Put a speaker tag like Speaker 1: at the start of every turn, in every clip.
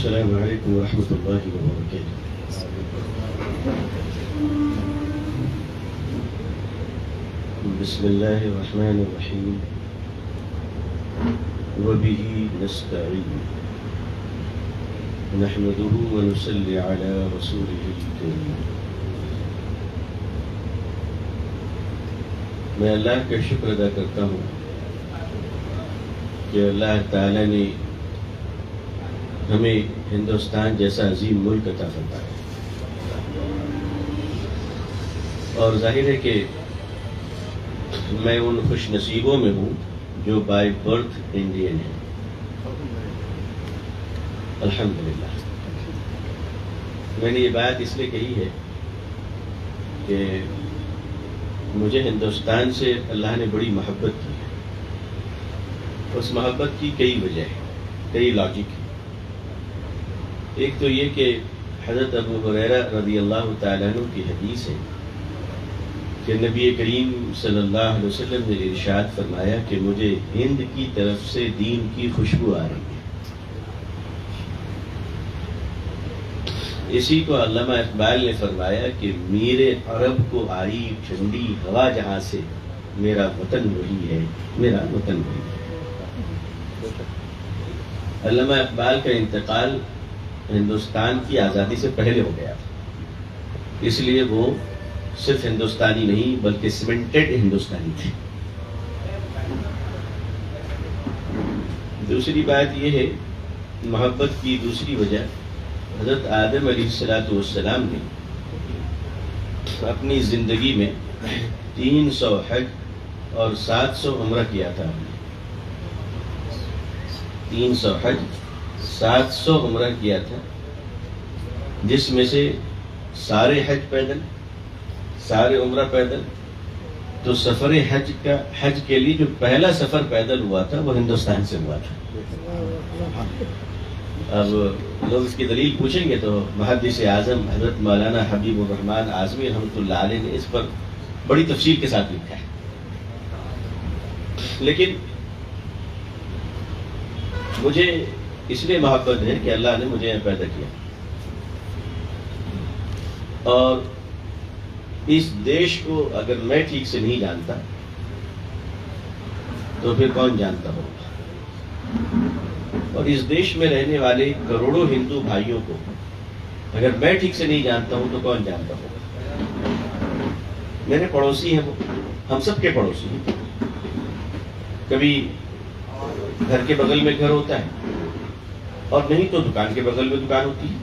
Speaker 1: السلام علیکم ورحمۃ اللہ وبرکاتہ۔ بسم اللہ الرحمن الرحیم وبہ نستعین نحمدہ ونصلی علی رسولہ الکریم۔ میں اللہ کا شکر ادا کرتا ہوں کہ اللہ تعالیٰ نے ہمیں ہندوستان جیسا عظیم ملک عطا فرمایا، اور ظاہر ہے کہ میں ان خوش نصیبوں میں ہوں جو بائی برتھ انڈین ہیں، الحمدللہ۔ میں نے یہ بات اس لیے کہی ہے کہ مجھے ہندوستان سے اللہ نے بڑی محبت کی ہے۔ اس محبت کی کئی وجہ ہیں، کئی لاجک ہیں۔ ایک تو یہ کہ حضرت ابو ہریرہ رضی اللہ تعالیٰ عنہ کی حدیث ہے کہ نبی کریم صلی اللہ علیہ وسلم نے ارشاد فرمایا کہ مجھے ہند کی طرف سے دین کی خوشبو آ رہی ہے۔ اسی کو علامہ اقبال نے فرمایا کہ میرے عرب کو آئی ٹھنڈی ہوا جہاں سے، میرا وطن وہی ہے، میرا وطن وہی ہے۔ علامہ اقبال کا انتقال ہندوستان کی آزادی سے پہلے ہو گیا تھا، اس لیے وہ صرف ہندوستانی نہیں بلکہ سیمنٹڈ ہندوستانی تھے۔ دوسری بات یہ ہے، محبت کی دوسری وجہ، حضرت آدم علیہ السلام نے اپنی زندگی میں 300 حج اور 700 عمرہ کیا تھا۔ 300 حج 700 عمرہ کیا تھا، جس میں سے سارے حج پیدل، سارے عمرہ پیدل۔ تو سفر حج کے لیے جو پہلا سفر پیدل ہوا تھا وہ ہندوستان سے ہوا تھا۔ اب لوگ اس کی دلیل پوچھیں گے تو محدث اعظم حضرت مولانا حبیب الرحمن اعظمی رحمۃ اللہ علیہ نے اس پر بڑی تفصیل کے ساتھ لکھا ہے، لیکن مجھے اس لیے محبت ہے کہ اللہ نے مجھے یہاں پیدا کیا، اور اس دیش کو اگر میں ٹھیک سے نہیں جانتا تو پھر کون جانتا ہوگا، اور اس دیش میں رہنے والے کروڑوں ہندو بھائیوں کو اگر میں ٹھیک سے نہیں جانتا ہوں تو کون جانتا ہوگا۔ میرے پڑوسی ہیں، وہ ہم سب کے پڑوسی ہیں۔ کبھی گھر کے بغل میں گھر ہوتا ہے، اور نہیں تو دکان کے بغل میں دکان ہوتی ہے،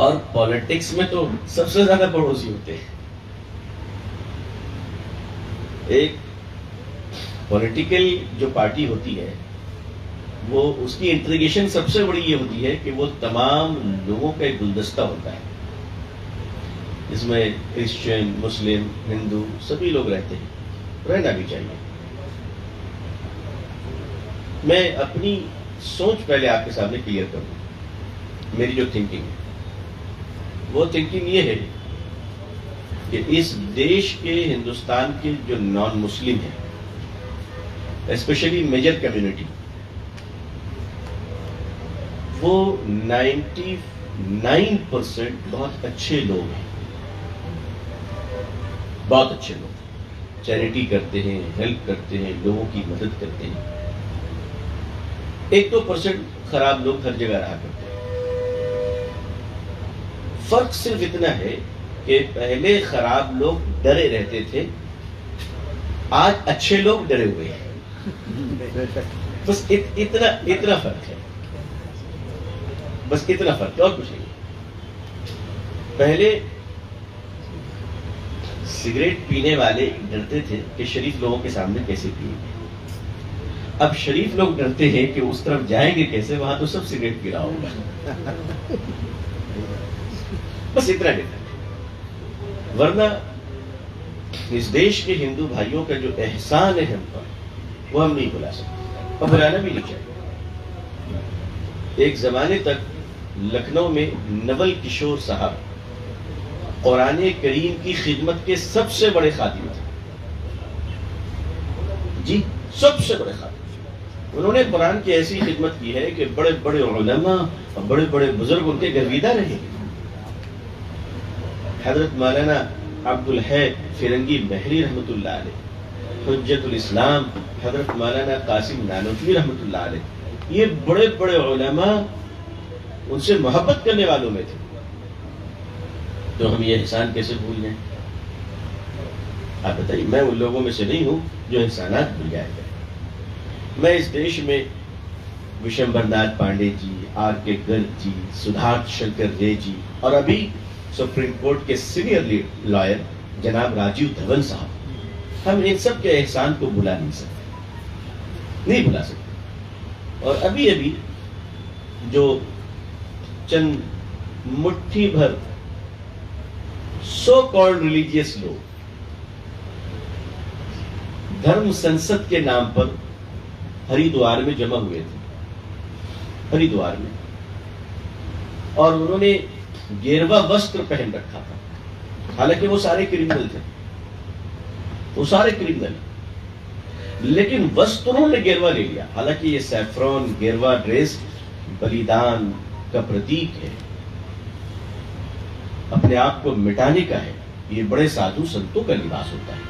Speaker 1: اور پالیٹکس میں تو سب سے زیادہ پڑوسی ہوتے ہیں۔ ایک پولیٹیکل جو پارٹی ہوتی ہے وہ اس کی انٹریگیشن سب سے بڑی یہ ہوتی ہے کہ وہ تمام لوگوں کا ایک گلدستہ ہوتا ہے، جس میں کرسچن، مسلم، ہندو سبھی لوگ رہتے ہیں، رہنا بھی چاہیے۔ میں اپنی سوچ پہلے آپ کے سامنے کلیئر کروں۔ میری جو تھنکنگ ہے وہ تھنکنگ یہ ہے کہ اس دیش کے، ہندوستان کے جو نان مسلم ہیں، اسپیشلی میجر کمیونٹی، وہ 99% بہت اچھے لوگ ہیں، بہت اچھے لوگ، چیریٹی کرتے ہیں، ہیلپ کرتے ہیں، لوگوں کی مدد کرتے ہیں۔ 1-2% خراب لوگ ہر جگہ رہا کرتے ہیں۔ فرق صرف اتنا ہے کہ پہلے خراب لوگ ڈرے رہتے تھے، آج اچھے لوگ ڈرے ہوئے ہیں، بس اتنا فرق ہے، بس اتنا فرق ہے، اور کچھ نہیں۔ پہلے سگریٹ پینے والے ڈرتے تھے کہ شریف لوگوں کے سامنے کیسے پیئیں گے، اب شریف لوگ ڈرتے ہیں کہ اس طرف جائیں گے کیسے، وہاں تو سب سگریٹ پی رہا ہوگا۔ بس اتنا ڈفرنٹ، ورنہ اس دیش کے ہندو بھائیوں کا جو احسان ہے ہم پر، وہ ہم نہیں بھلا سکتے، اور بلانا بھی نہیں چاہیے۔ ایک زمانے تک لکھنؤ میں نول کشور صاحب قرآن کریم کی خدمت کے سب سے بڑے خادم تھے، جی سب سے بڑے خادم، انہوں نے قرآن کی ایسی خدمت کی ہے کہ بڑے بڑے علماء اور بڑے بڑے بزرگ ان کے گرویدہ رہے. حضرت مولانا عبد الحی فرنگی بحری رحمۃ اللہ علیہ، حجت الاسلام حضرت مولانا قاسم نانوتوی رحمۃ اللہ علیہ، یہ بڑے بڑے علماء ان سے محبت کرنے والوں میں تھے. تو ہم یہ احسان کیسے بھول جائیں؟ آپ بتائیے. میں ان لوگوں میں سے نہیں ہوں جو احسانات بھول جائے گا. میں اس دیش میں وشمبر ناتھ پانڈے جی، آر کے گرگ جی، سدھارتھ شنکر رے جی، اور ابھی سپریم کورٹ کے سینئر لائر جناب راجیو دھون صاحب، ہم ان سب کے احسان کو بھلا نہیں سکتے، نہیں بھلا سکتے. اور ابھی ابھی جو چند مٹھی بھر سو کالڈ ریلیجیس لوگ دھرم سنسد کے نام پر ہریدوار میں جمع ہوئے تھے، ہریدوار میں، اور انہوں نے گیروا وسطر پہن رکھا تھا. حالانکہ وہ سارے کرمنل تھے، وہ سارے کرمنل، لیکن وسطروں نے گیروا لے لیا. حالانکہ یہ سیفرون گیروا ڈریس بلیدان کا پرتیک ہے، اپنے آپ کو مٹانے کا ہے. یہ بڑے سادھو سنتوں کا لباس ہوتا ہے،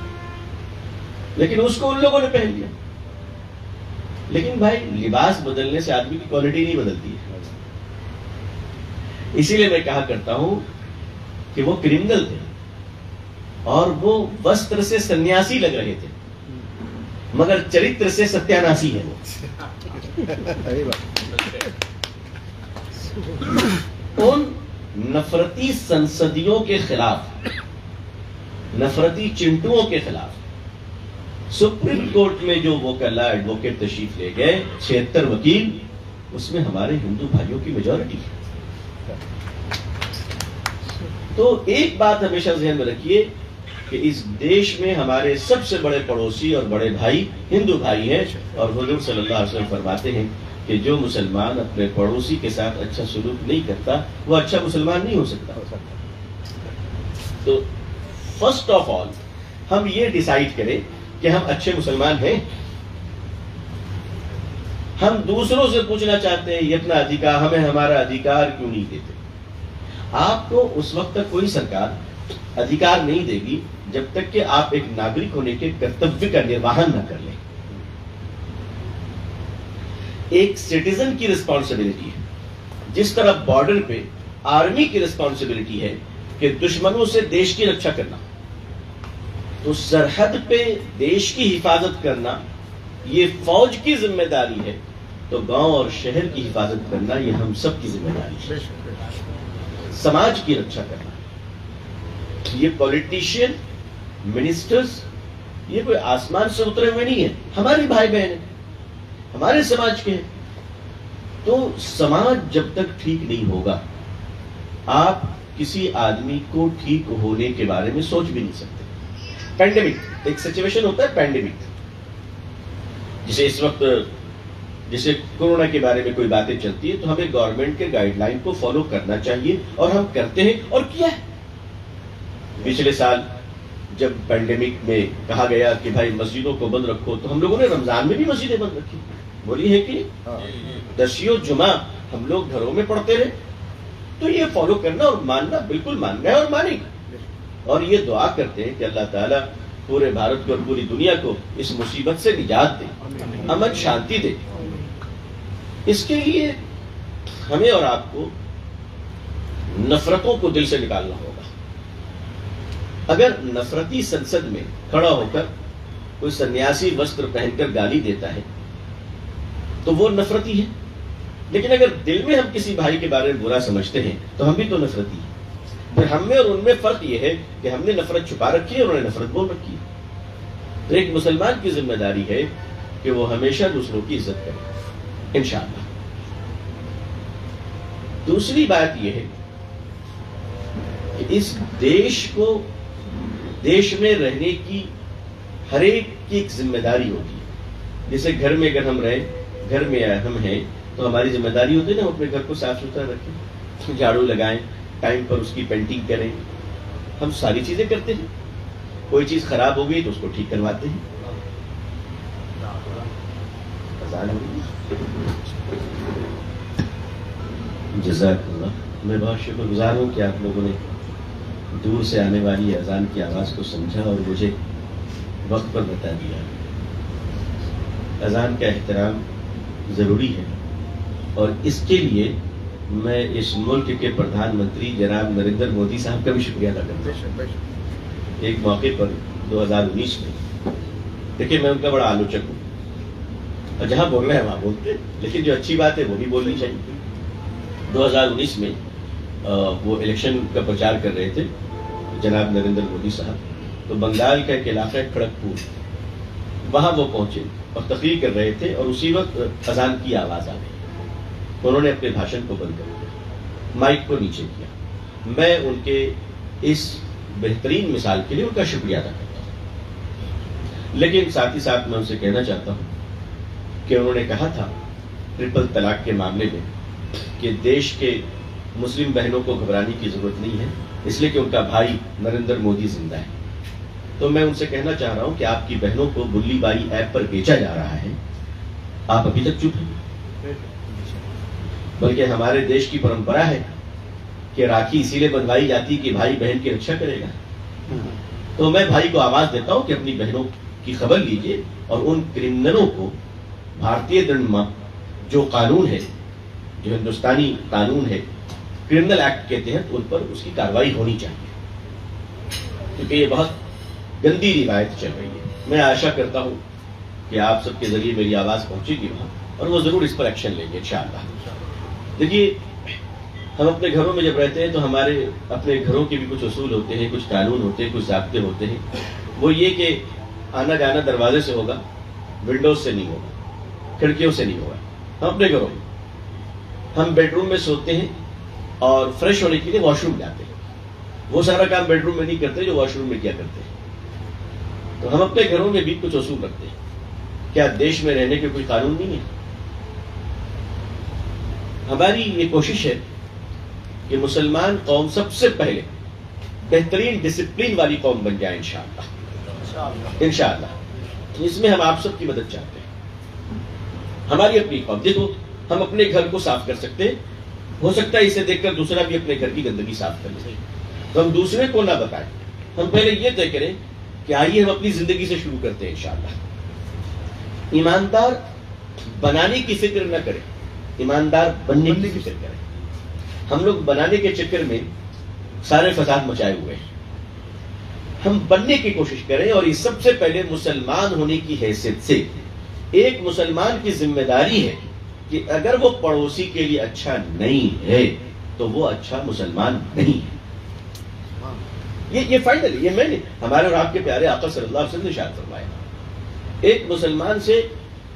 Speaker 1: لیکن اس کو ان لوگوں نے پہن لیا. لیکن بھائی لباس بدلنے سے آدمی کی کوالٹی نہیں بدلتی ہے. اسی لیے میں کہا کرتا ہوں کہ وہ کرمنل تھے اور وہ وسطر سے سنیاسی لگ رہے تھے، مگر چرتر سے ستیاناسی ہے وہ. ان نفرتی سنسدیوں کے خلاف، نفرتی چنٹوؤں کے خلاف سپریم کورٹ میں جو وکلا ایڈوکیٹ تشریف لے گئے 76 وکیل، اس میں ہمارے ہندو بھائیوں کی میجورٹی ہے. تو ایک بات ہمیشہ ذہن میں رکھیے کہ اس دیش میں ہمارے سب سے بڑے پڑوسی اور بڑے بھائی ہندو بھائی ہیں، اور حضور صلی اللہ علیہ وسلم فرماتے ہیں کہ جو مسلمان اپنے پڑوسی کے ساتھ اچھا سلوک نہیں کرتا وہ اچھا مسلمان نہیں ہو سکتا. تو فرسٹ آف آل ہم یہ ڈیسائیڈ کریں کہ ہم اچھے مسلمان ہیں. ہم دوسروں سے پوچھنا چاہتے ہیں یہ اپنا ادھیکار، ہمیں ہمارا ادھیکار کیوں نہیں دیتے. آپ کو اس وقت تک کوئی سرکار ادھیکار نہیں دے گی جب تک کہ آپ ایک ناگرک ہونے کے کرتویہ کا نرواہن نہ کر لیں. ایک سٹیزن کی رسپانسبلٹی ہے، جس طرح بارڈر پہ آرمی کی رسپانسبلٹی ہے کہ دشمنوں سے دیش کی رکشا کرنا، تو سرحد پہ دیش کی حفاظت کرنا یہ فوج کی ذمہ داری ہے. تو گاؤں اور شہر کی حفاظت کرنا یہ ہم سب کی ذمہ داری ہے. سماج کی رکشا کرنا، یہ پولیٹیشین منسٹرز یہ کوئی آسمان سے اترے ہوئے نہیں ہیں، ہمارے بھائی بہن ہیں، ہمارے سماج کے ہیں. تو سماج جب تک ٹھیک نہیں ہوگا آپ کسی آدمی کو ٹھیک ہونے کے بارے میں سوچ بھی نہیں سکتے. پینڈیمک ایک سچویشن ہوتا ہے، پینڈیمک جسے اس وقت جسے کورونا کے بارے میں کوئی باتیں چلتی ہے تو ہمیں گورنمنٹ کے گائیڈ لائن کو فالو کرنا چاہیے، اور ہم کرتے ہیں اور کیا ہے. پچھلے سال جب پینڈیمک میں کہا گیا کہ بھائی مسجدوں کو بند رکھو، تو ہم لوگوں نے رمضان میں بھی مسجدیں بند رکھی. بولی ہے کہ دسیوں جمعہ ہم لوگ گھروں میں پڑھتے رہے. تو یہ فالو کرنا اور ماننا بالکل ماننا ہے اور مانیں گے. اور یہ دعا کرتے ہیں کہ اللہ تعالیٰ پورے بھارت کو اور پوری دنیا کو اس مصیبت سے نجات دے، امن شانتی دے. اس کے لیے ہمیں اور آپ کو نفرتوں کو دل سے نکالنا ہوگا. اگر نفرتی سنسد میں کھڑا ہو کر کوئی سنیاسی وسطر پہن کر گالی دیتا ہے تو وہ نفرتی ہے، لیکن اگر دل میں ہم کسی بھائی کے بارے میں برا سمجھتے ہیں تو ہم بھی تو نفرتی ہیں. پھر ہم میں اور ان میں فرق یہ ہے کہ ہم نے نفرت چھپا رکھی ہے اور انہوں نے نفرت بول رکھی ہے. تو ایک مسلمان کی ذمہ داری ہے کہ وہ ہمیشہ دوسروں کی عزت کرے انشاءاللہ. دوسری بات یہ ہے کہ اس دیش میں رہنے کی ہر ایک کی ایک ذمہ داری ہوتی ہے. جیسے گھر میں اگر ہم رہیں، گھر میں ہم ہیں تو ہماری ذمہ داری ہوتی ہے نا ہم اپنے گھر کو صاف ستھرا رکھیں، جھاڑو لگائیں، ٹائم پر اس کی پینٹنگ کریں. ہم ساری چیزیں کرتے ہیں. کوئی چیز خراب ہو گئی تو اس کو ٹھیک کرواتے ہیں. اذان ہوئی. جزاک اللہ. میں بہت شکر گزار ہوں کہ آپ لوگوں نے دور سے آنے والی اذان کی آواز کو سمجھا اور مجھے وقت پر بتا دیا. اذان کا احترام ضروری ہے اور اس کے لیے میں اس ملک کے پردھان منتری جناب نریندر مودی صاحب کا بھی شکریہ ادا کرتا ہوں. ایک موقع پر 2019 میں دیکھیے میں ان کا بڑا آلوچک ہوں اور جہاں بول رہے ہیں وہاں بولتے ہیں، لیکن جو اچھی بات ہے وہ بھی بولنی چاہیے. 2019 میں وہ الیکشن کا پرچار کر رہے تھے جناب نریندر مودی صاحب. تو بنگال کا ایک علاقہ ہے کھڑگپور، وہاں وہ پہنچے اور تقریر کر رہے تھے اور اسی وقت اذان کی آواز آ گئی. انہوں نے اپنے بھاشن کو بند کر دیا، مائک کو نیچے کیا. میں ان کے اس بہترین مثال کے لیے ان کا شکریہ ادا کرتا ہوں. لیکن ساتھ ہی ساتھ میں ان سے کہنا چاہتا ہوں کہ انہوں نے کہا تھا ٹرپل طلاق کے معاملے میں کہ دیش کے مسلم بہنوں کو گھبرانے کی ضرورت نہیں ہے، اس لیے کہ ان کا بھائی نریندر مودی زندہ ہے. تو میں ان سے کہنا چاہ رہا ہوں کہ آپ کی بہنوں کو بلی بائی ایپ پر بیچا جا رہا ہے، آپ ابھی تک چپ ہیں. بلکہ ہمارے دیش کی پرمپرا ہے کہ راکھی اسی لیے بندھوائی جاتی کہ بھائی بہن کی رکشا کرے گا. تو میں بھائی کو آواز دیتا ہوں کہ اپنی بہنوں کی خبر لیجئے اور ان کرمنلوں کو بھارتیہ دنڈ جو قانون ہے، جو ہندوستانی قانون ہے کرمنل ایکٹ کے تحت، ان پر اس کی کارروائی ہونی چاہیے، کیونکہ یہ بہت گندی روایت چل رہی ہے. میں آشا کرتا ہوں کہ آپ سب کے ذریعے میری آواز پہنچے گی وہاں اور وہ ضرور اس پر ایکشن لیں گے انشاءاللہ. دیکھیے ہم اپنے گھروں میں جب رہتے ہیں تو ہمارے اپنے گھروں کے بھی کچھ اصول ہوتے ہیں، کچھ قانون ہوتے ہیں، کچھ ضابطے ہوتے ہیں. وہ یہ کہ آنا جانا دروازے سے ہوگا، ونڈوز سے نہیں ہوگا، کھڑکیوں سے نہیں ہوگا. ہم اپنے گھروں میں ہم بیڈ روم میں سوتے ہیں اور فریش ہونے کے لیے واش روم جاتے ہیں. وہ سارا کام بیڈ روم میں نہیں کرتے جو واش روم میں کیا کرتے ہیں. تو ہم اپنے گھروں میں بھی کچھ اصول رکھتے ہیں. کیا دیش میں رہنے کے کوئی قانون نہیں ہے؟ ہماری یہ کوشش ہے کہ مسلمان قوم سب سے پہلے بہترین ڈسپلین والی قوم بن جائے انشاءاللہ. اس میں ہم آپ سب کی مدد چاہتے ہیں. ہماری اپنی قوم، دیکھو ہم اپنے گھر کو صاف کر سکتے ہیں، ہو سکتا ہے اسے دیکھ کر دوسرا بھی اپنے گھر کی گندگی صاف کر لے. تو ہم دوسرے کو نہ بتائیں، ہم پہلے یہ طے کریں کہ آئیے ہم اپنی زندگی سے شروع کرتے ہیں انشاءاللہ. ایماندار بنانے کی فکر نہ کریں، ایماندار بننے کی فکر کریں. ہم لوگ بنانے کے چکر میں سارے فساد مچائے ہوئے ہیں. ہم بننے کی کوشش کریں اور یہ سب سے پہلے مسلمان ہونے کی حیثیت سے ایک مسلمان کی ذمہ داری ہے کہ اگر وہ پڑوسی کے لیے اچھا نہیں ہے تو وہ اچھا مسلمان نہیں ہے. یہ فائنل، یہ میں نے ہمارے اور آپ کے پیارے آقا صلی اللہ علیہ وسلم نے ارشاد فرمایا. ایک مسلمان سے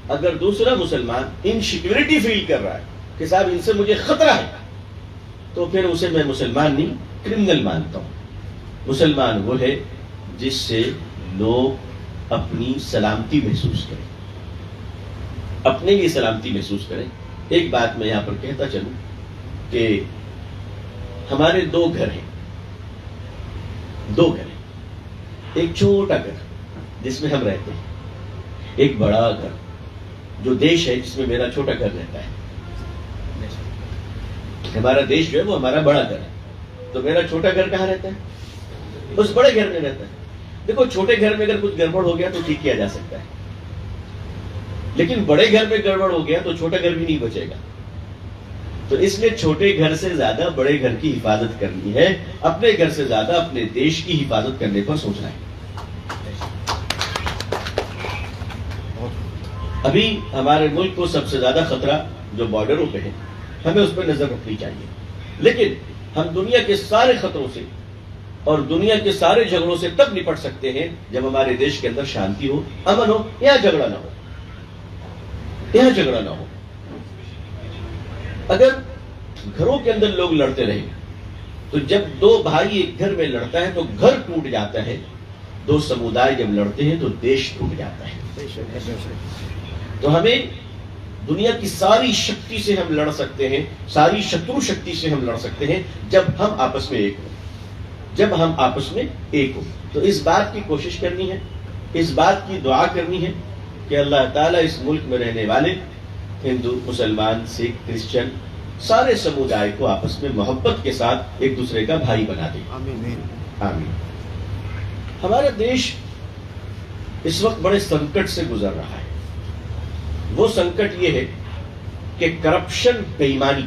Speaker 1: اگر دوسرا مسلمان انسیکیورٹی فیل کر رہا ہے کہ صاحب ان سے مجھے خطرہ ہے، تو پھر اسے میں مسلمان نہیں کرمنل مانتا ہوں. مسلمان وہ ہے جس سے لوگ اپنی سلامتی محسوس کریں، اپنے لیے سلامتی محسوس کریں. ایک بات میں یہاں پر کہتا چلوں کہ ہمارے دو گھر ہیں. ایک چھوٹا گھر جس میں ہم رہتے ہیں، ایک بڑا گھر جو دیش ہے جس میں میرا چھوٹا گھر رہتا ہے. ہمارا دیش جو ہے وہ ہمارا بڑا گھر ہے. تو میرا چھوٹا گھر کہاں رہتا ہے؟ اس بڑے گھر میں رہتا ہے. دیکھو چھوٹے گھر میں اگر کچھ گڑبڑ ہو گیا تو ٹھیک کیا جا سکتا ہے، لیکن بڑے گھر میں گڑبڑ ہو گیا تو چھوٹا گھر بھی نہیں بچے گا. تو اس لیے چھوٹے گھر سے زیادہ بڑے گھر کی حفاظت کرنی ہے، اپنے گھر سے زیادہ اپنے دیش کی حفاظت کرنے پر سوچنا ہے. ابھی ہمارے ملک کو سب سے زیادہ خطرہ جو بارڈروں پہ ہے، ہمیں اس پہ نظر رکھنی چاہیے. لیکن ہم دنیا کے سارے خطروں سے اور دنیا کے سارے جھگڑوں سے تب نپٹ سکتے ہیں جب ہمارے دیش کے اندر شانتی ہو، امن ہو، یہاں جھگڑا نہ ہو. اگر گھروں کے اندر لوگ لڑتے رہیں تو جب دو بھائی ایک گھر میں لڑتا ہے تو گھر ٹوٹ جاتا ہے. دو سمودائے جب لڑتے ہیں تو دیش ٹوٹ جاتا ہے. تو ہمیں دنیا کی ساری شکتی سے ہم لڑ سکتے ہیں، ساری شترو شکتی سے ہم لڑ سکتے ہیں جب ہم آپس میں ایک ہوں. تو اس بات کی کوشش کرنی ہے، اس بات کی دعا کرنی ہے کہ اللہ تعالیٰ اس ملک میں رہنے والے ہندو، مسلمان، سکھ، کرسچن سارے سمودائے کو آپس میں محبت کے ساتھ ایک دوسرے کا بھائی بنا دے. آمین. ہمارا دیش اس وقت بڑے سنکٹ سے گزر رہا ہے. وہ سنکٹ یہ ہے کہ کرپشن، بے ایمانی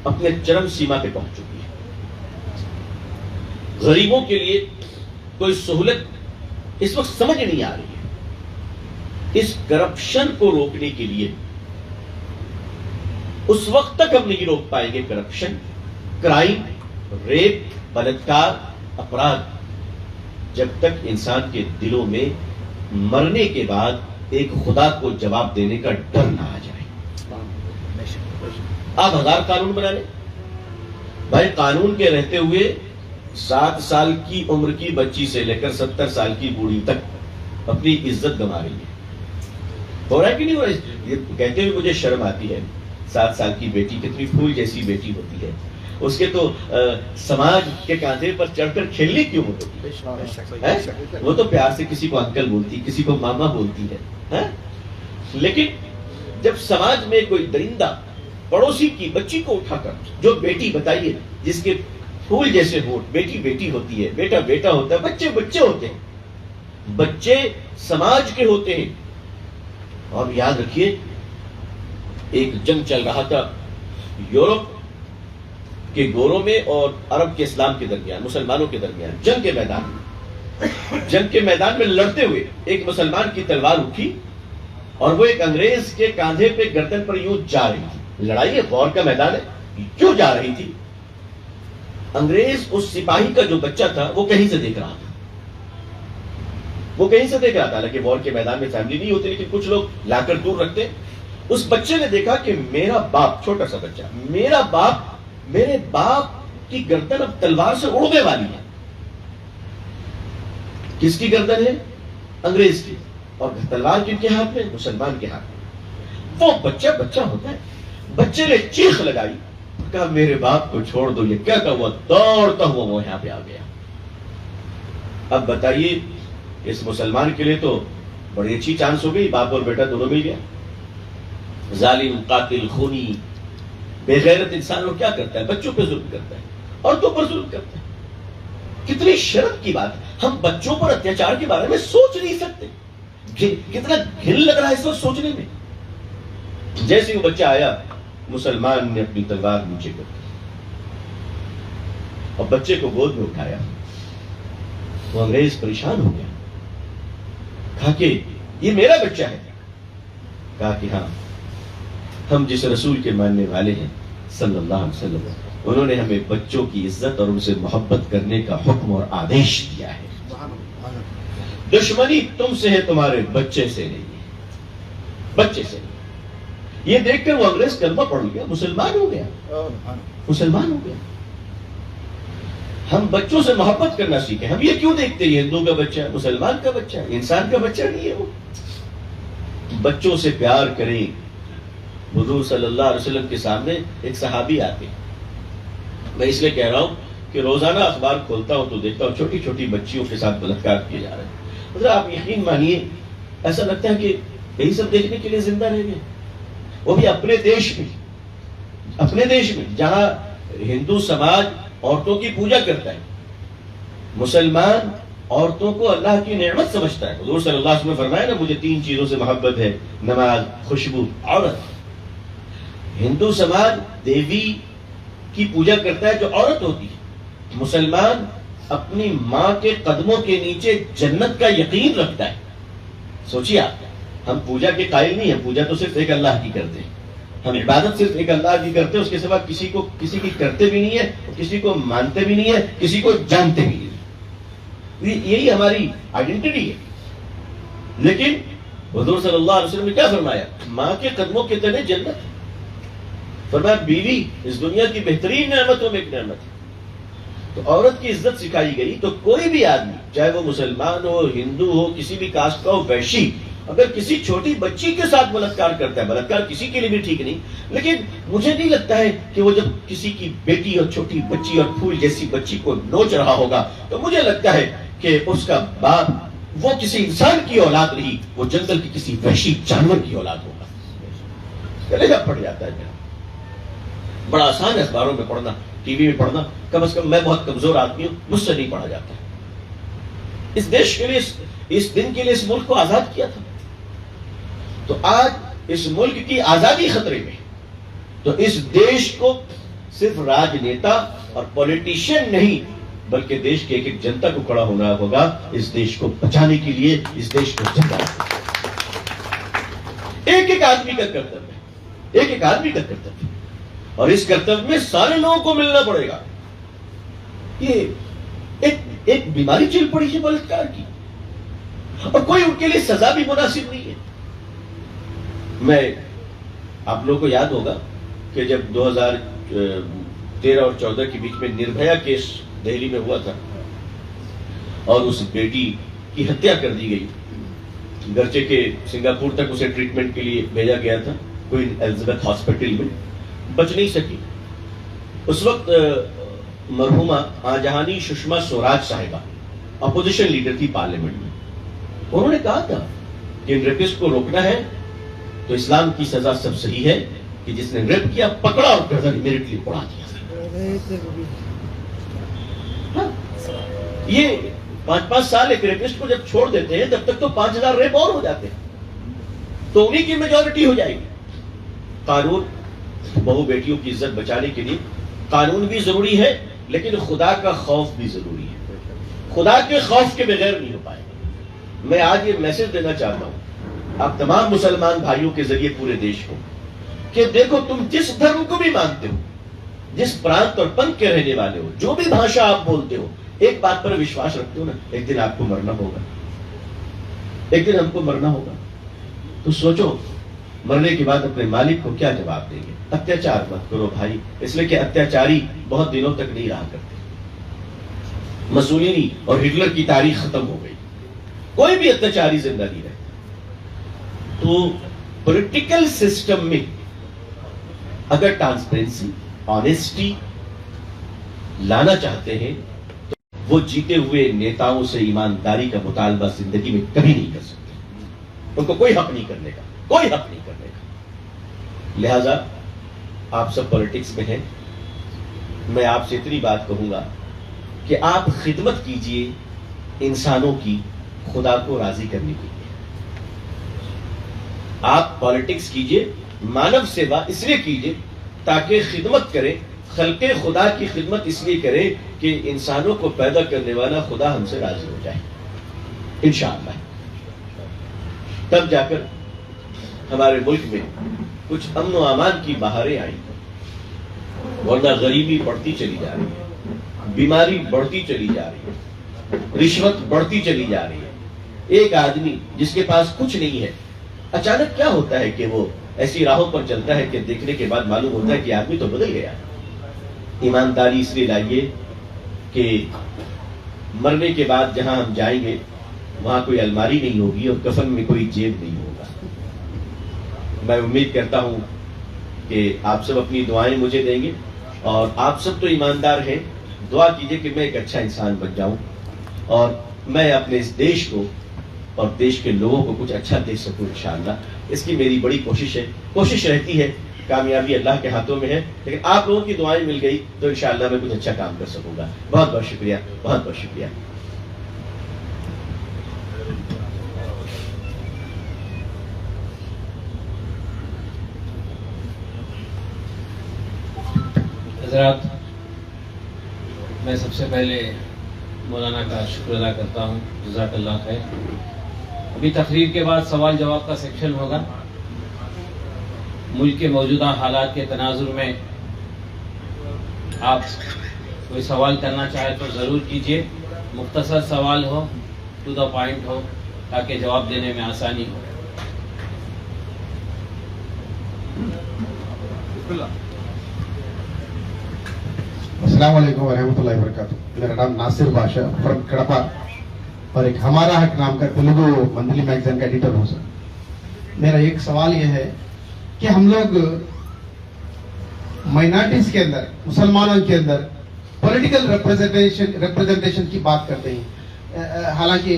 Speaker 1: اپنے چرم سیما پہ پہنچ چکی ہے. غریبوں کے لیے کوئی سہولت اس وقت سمجھ نہیں آ رہی ہے. اس کرپشن کو روکنے کے لیے اس وقت تک ہم نہیں روک پائیں گے کرپشن، کرائم، ریپ، بلاತ್ಕಾರ، اپرادھ، جب تک انسان کے دلوں میں مرنے کے بعد ایک خدا کو جواب دینے کا ڈر نہ آ جائے. آپ 1000 قانون بنا لیں بھائی، قانون کے رہتے ہوئے 7 سال کی عمر کی بچی سے لے کر 70 سال کی بوڑھی تک اپنی عزت گنوا رہی ہے. ہو رہا ہے کہ نہیں ہو رہا ہے؟ یہ کہتے ہوئے مجھے شرم آتی ہے. 7 سال کی بیٹی کتنی پھول جیسی بیٹی ہوتی ہے، اس کے تو سماج کے کاندھے پر چڑھ کر کھیلنے کیوں ہوتی ہے؟ وہ تو پیار سے کسی کو انکل بولتی، کسی کو ماما بولتی ہے. لیکن جب سماج میں کوئی درندہ پڑوسی کی بچی کو اٹھا کر، جو بیٹی بتائیے جس کے پھول جیسے ہونٹ، بیٹی بیٹی ہوتی ہے، بیٹا بیٹا ہوتا ہے، بچے بچے ہوتے ہیں، بچے سماج کے ہوتے ہیں. اور یاد رکھیے، ایک جنگ چل رہا تھا یورپ کے گوروں میں اور عرب کے اسلام کے درمیان، مسلمانوں کے درمیان. جنگ کے میدان میں لڑتے ہوئے ایک مسلمان کی تلوار اٹھی اور وہ ایک انگریز کے کاندھے پہ گردن پر یوں جا رہی تھی. لڑائی ہے، غور کا میدان ہے، کیوں جا رہی تھی؟ انگریز اس سپاہی کا جو بچہ تھا وہ کہیں سے دیکھ رہا تھا. حالانکہ وار کے میدان میں فیملی نہیں ہوتی، لیکن کچھ لوگ لا کر دور رکھتے. اس بچے نے دیکھا کہ میرا باپ، چھوٹا سا بچہ، میرے باپ کی گردن اب تلوار سے اڑنے والی ہے. کس کی گردن ہے؟ انگریز کی. اور تلوار کن کے ہاتھ میں؟ مسلمان کے ہاتھ میں. وہ بچہ ہوتا ہے، بچے نے چیخ لگائی، کہا میرے باپ کو چھوڑ دو. یہ کیا کہ وہ دوڑتا ہوا وہ یہاں پہ آ گیا. اب بتائیے، اس مسلمان کے لیے تو بڑی اچھی چانس ہو گئی، باپ اور بیٹا دونوں مل گیا. ظالم، قاتل، خونی، بے غیرت انسان وہ کیا کرتا ہے؟ بچوں پہ ظلم کرتا ہے، عورتوں پر ظلم کرتا ہے. کتنی شرم کی بات ہے. ہم بچوں پر اتیاچار کے بارے میں سوچ نہیں سکتے. کتنا گھن لگ رہا ہے اس وقت سوچنے میں. جیسے وہ بچہ آیا، مسلمان نے اپنی تلوار نیچے کر دی اور بچے کو گود میں اٹھایا. وہ انگریز پریشان ہو گیا، کہا کہ یہ میرا بچہ ہے. کہا کہ ہاں، ہم جس رسول کے ماننے والے ہیں صلی اللہ علیہ وسلم، انہوں نے ہمیں بچوں کی عزت اور ان سے محبت کرنے کا حکم اور آدیش دیا ہے. دشمنی تم سے ہے، تمہارے بچے سے نہیں ہے، بچے سے نہیں. یہ دیکھ کر وہ انگریز کلمہ پڑھ گیا، مسلمان ہو گیا. ہم بچوں سے محبت کرنا سیکھیں. ہم یہ کیوں دیکھتے ہیں ہندو کا بچہ، مسلمان کا بچہ، انسان کا بچہ نہیں ہے. وہ بچوں سے پیار کریں. حضور صلی اللہ علیہ وسلم کے سامنے ایک صحابی آتے ہیں. میں اس لیے کہہ رہا ہوں کہ روزانہ اخبار کھولتا ہوں تو دیکھتا ہوں چھوٹی چھوٹی بچیوں کے ساتھ بلاತ್ಕಾರ کیے جا رہے ہیں. مطلب آپ یقین مانیے، ایسا لگتا ہے کہ یہی سب دیکھنے کے لیے زندہ رہ گئے. وہ بھی اپنے دیش میں جہاں ہندو سماج عورتوں کی پوجا کرتا ہے، مسلمان عورتوں کو اللہ کی نعمت سمجھتا ہے. حضور صلی اللہ علیہ وسلم نے فرمایا نا، مجھے 3 چیزوں سے محبت ہے: نماز، خوشبو، عورت. ہندو سماج دیوی کی پوجا کرتا ہے جو عورت ہوتی ہے. مسلمان اپنی ماں کے قدموں کے نیچے جنت کا یقین رکھتا ہے. سوچیے آپ، ہم پوجا کے قائل نہیں ہیں. پوجا تو صرف ایک اللہ کی کرتے ہیں. ہم عبادت صرف ایک اللہ کی کرتے ہیں، اس کے سوا کسی کی کرتے بھی نہیں ہے، کسی کو مانتے بھی نہیں ہے، کسی کو جانتے بھی نہیں. یہی ہماری آئیڈینٹی ہے. لیکن حضور صلی اللہ علیہ وسلم نے کیا فرمایا؟ ماں کے قدموں کے تلے جنت. فرمایا بیوی اس دنیا کی بہترین نعمتوں میں ایک نعمت ہے. تو عورت کی عزت سکھائی گئی. تو کوئی بھی آدمی، چاہے وہ مسلمان ہو، ہندو ہو، کسی بھی کاسٹ کا ہو، ویشی، اگر کسی چھوٹی بچی کے ساتھ بلاತ್ಕಾರ کرتا ہے، بلاತ್ಕಾರ کسی کے لیے بھی ٹھیک نہیں، لیکن مجھے نہیں لگتا ہے کہ وہ جب کسی کی بیٹی اور چھوٹی بچی اور پھول جیسی بچی کو نوچ رہا ہوگا تو مجھے لگتا ہے کہ اس کا باپ وہ کسی انسان کی اولاد نہیں، وہ جنگل کی کسی وحشی جانور کی اولاد ہوگا. کلیجہ پھٹ جاتا ہے میرا. بڑا آسان ہے اخباروں میں پڑھنا، ٹی وی میں پڑھنا، کم از کم میں بہت کمزور آدمی ہوں، مجھ سے نہیں پڑھا جاتا. اس دیش کے لیے، اس دن کے لیے اس ملک کو آزاد کیا تھا. تو آج اس ملک کی آزادی خطرے میں، تو اس دیش کو صرف راجنیتا اور پولیٹیشین نہیں بلکہ دیش کے ایک ایک جنتا کو کھڑا ہونا ہوگا اس دیش کو بچانے کے لیے، اس دیش کو جگانے کے لیے. ایک ایک آدمی کا کرتویہ ہے، ایک ایک آدمی کا کرتویہ ہے، اور اس کرتویہ میں سارے لوگوں کو ملنا پڑے گا. یہ ایک بیماری چل پڑی ہے بلاکار کی، اور کوئی ان کے لیے سزا بھی مناسب نہیں ہے. میں آپ لوگوں کو یاد ہوگا کہ جب 2013 اور 14 کے بیچ میں نربھیا کیس دہلی میں ہوا تھا اور اس بیٹی کی ہتیا کر دی گئی، گرچہ کہ سنگاپور تک اسے ٹریٹمنٹ کے لیے بھیجا گیا تھا، کوئین الزبتھ ہاسپٹل میں بچ نہیں سکی. اس وقت مرحومہ آجہانی سشما سوراج صاحبہ اپوزیشن لیڈر تھی پارلیمنٹ میں. انہوں نے کہا تھا کہ ان ریپسٹ کو روکنا ہے تو اسلام کی سزا سب صحیح ہے کہ جس نے ریپ کیا پکڑا اور گردن امیڈیٹلی اڑا دیا. یہ 5-5 سال ایک ریپسٹ کو جب چھوڑ دیتے ہیں تب تک تو 5000 ریپ اور ہو جاتے ہیں، تو انہی کی میجورٹی ہو جائے گی. قانون بہو بیٹیوں کی عزت بچانے کے لیے قانون بھی ضروری ہے، لیکن خدا کا خوف بھی ضروری ہے. خدا کے خوف کے بغیر نہیں ہو پائے گا. میں آج یہ میسج دینا چاہتا ہوں آپ تمام مسلمان بھائیوں کے ذریعے پورے دیش کو کہ دیکھو تم جس دھرم کو بھی مانتے ہو، جس پرانت اور پنتھ کے رہنے والے ہو، جو بھی بھاشا آپ بولتے ہو، ایک بات پر وشواس رکھتے ہو نا، ایک دن آپ کو مرنا ہوگا، ایک دن ہم کو مرنا ہوگا. تو سوچو مرنے کے بعد اپنے مالک کو کیا جواب دیں گے. اتیاچار مت کرو بھائی، اس لیے کہ اتیاچاری بہت دنوں تک نہیں رہا کرتے. مسولینی اور ہٹلر کی تاریخ ختم ہو گئی، کوئی بھی اتیاچاری زندہ نہیں رہتا. تو پولیٹیکل سسٹم میں اگر ٹرانسپیرنسی، آنیسٹی لانا چاہتے ہیں تو وہ جیتے ہوئے نیتاؤں سے ایمانداری کا مطالبہ زندگی میں کبھی نہیں کر سکتے. ان کو کوئی حق نہیں کرنے کا، کوئی حق نہیں کرنے کا. لہذا آپ سب پولیٹکس میں ہیں، میں آپ سے اتنی بات کہوں گا کہ آپ خدمت کیجئے انسانوں کی خدا کو راضی کرنے کے لیے. آپ پالیٹکس کیجئے، مانو سیوا اس لیے کیجئے تاکہ خدمت کریں، خلق خدا کی خدمت اس لیے کریں کہ انسانوں کو پیدا کرنے والا خدا ہم سے راضی ہو جائے انشاءاللہ. تب جا کر ہمارے ملک میں کچھ امن و امان کی بہاریں آئیں. ورنہ غریبی بڑھتی چلی جا رہی ہے، بیماری بڑھتی چلی جا رہی ہے، رشوت بڑھتی چلی جا رہی ہے. ایک آدمی جس کے پاس کچھ نہیں ہے، اچانک کیا ہوتا ہے کہ وہ ایسی راہوں پر چلتا ہے کہ دیکھنے کے بعد معلوم ہوتا ہے کہ آدمی تو بدل گیا. ایمانداری اس لیے لائیے کہ مرنے کے بعد جہاں ہم جائیں گے وہاں کوئی الماری نہیں ہوگی اور کفن میں کوئی جیب نہیں ہوگا. میں امید کرتا ہوں کہ آپ سب اپنی دعائیں مجھے دیں گے، اور آپ سب تو ایماندار ہیں. دعا کیجئے کہ میں ایک اچھا انسان بن جاؤں اور میں اپنے اس دیش کو اور دیش کے لوگوں کو کچھ اچھا دے سکوں انشاءاللہ. اس کی میری بڑی کوشش ہے. کوشش رہتی ہے، کامیابی اللہ کے ہاتھوں میں ہے، لیکن آپ لوگوں کی دعائیں مل گئی تو انشاءاللہ میں کچھ اچھا کام کر سکوں گا. بہت بہت شکریہ، بہت بہت شکریہ.
Speaker 2: حضرات، میں سب سے پہلے مولانا کا شکر ادا کرتا ہوں، جزاک اللہ خیر. ابھی تقریر کے بعد سوال جواب کا سیکشن ہوگا. ملک کے موجودہ حالات کے تناظر میں آپ کوئی سوال کرنا چاہے تو ضرور کیجیے. مختصر سوال ہو، ٹو دا پوائنٹ ہو، تاکہ جواب دینے میں آسانی ہو.
Speaker 3: السلام علیکم ورحمۃ اللہ وبرکاتہ. میرا نام ناصر بادشاہ فرم کڑپا اور ایک ہمارا حق نام کا تیلگو منتھلی میگزین کا ایڈیٹر ہوں. سر میرا ایک سوال یہ ہے کہ ہم لوگ مائنارٹیز کے اندر، مسلمانوں کے اندر پولیٹیکل ریپرزنٹیشن کی بات کرتے ہیں. حالانکہ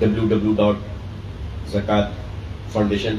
Speaker 1: www.zakatfoundation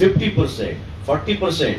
Speaker 1: 50%, 40%,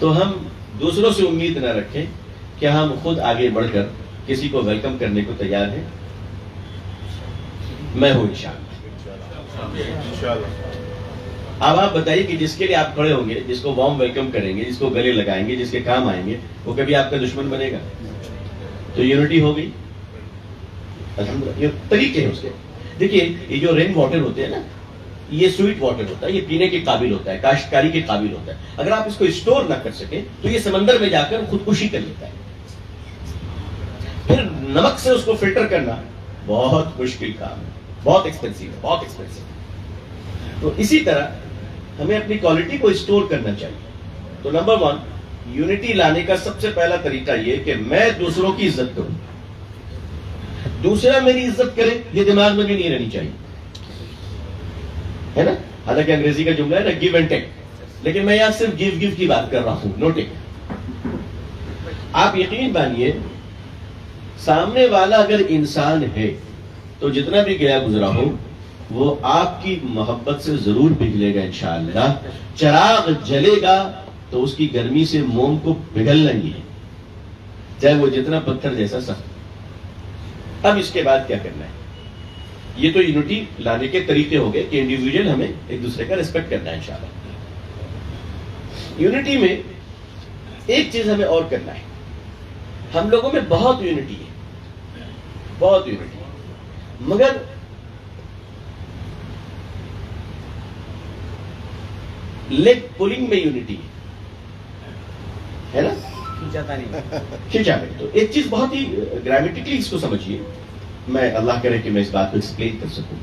Speaker 1: تو ہم دوسروں سے امید نہ رکھیں کہ ہم خود آگے بڑھ کر کسی کو ویلکم کرنے کو تیار ہیں. میں ہوں انشاءاللہ. اب آپ بتائیے کہ جس کے لیے آپ کھڑے ہوں گے، جس کو وارم ویلکم کریں گے، جس کو گلے لگائیں گے، جس کے کام آئیں گے، وہ کبھی آپ کا دشمن بنے گا؟ تو یونٹی ہو گئی. الحمدللہ. یہ طریقے ہیں اس کے. دیکھیے یہ جو رین واٹر ہوتے ہیں نا، یہ سویٹ واٹر ہوتا ہے، یہ پینے کے قابل ہوتا ہے، کاشتکاری کے قابل ہوتا ہے. اگر آپ اس کو اسٹور نہ کر سکیں تو یہ سمندر میں جا کر خودکشی کر لیتا ہے. پھر نمک سے اس کو فلٹر کرنا بہت مشکل کام ہے، بہت ایکسپینسو ہے، بہت ایکسپینسو. تو اسی طرح ہمیں اپنی کوالٹی کو اسٹور کرنا چاہیے. تو نمبر 1 یونٹی لانے کا سب سے پہلا طریقہ یہ کہ میں دوسروں کی عزت کروں، دوسرا میری عزت کرے. یہ دماغ میں بھی نہیں رہنی چاہیے، ہے نا. حالانکہ انگریزی کا جملہ ہے نا، گیو اینڈ ٹیک، لیکن میں یہاں صرف گیو کی بات کر رہا ہوں، نو ٹیک. آپ یقین مانیے سامنے والا اگر انسان ہے تو جتنا بھی گیا گزرا ہو وہ آپ کی محبت سے ضرور پگھلے گا انشاءاللہ. چراغ جلے گا تو اس کی گرمی سے موم کو پگھلنا ہی ہے، چاہے وہ جتنا پتھر جیسا سخت. اب اس کے بعد کیا کرنا ہے؟ یہ تو یونٹی لانے کے طریقے ہو گئے کہ انڈیویجول ہمیں ایک دوسرے کا ریسپیکٹ کرنا ہے انشاءاللہ. یونٹی میں ایک چیز ہمیں اور کرنا ہے. ہم لوگوں میں بہت یونٹی ہے، بہت یونٹی ہے، مگر لیگ پولنگ میں یونٹی ہے نا، کھینچا نہیں. تو ایک چیز بہت ہی گرامیٹکلی اس کو سمجھیے. میں اللہ کرے کہ میں اس بات کو ایکسپلین کر سکوں.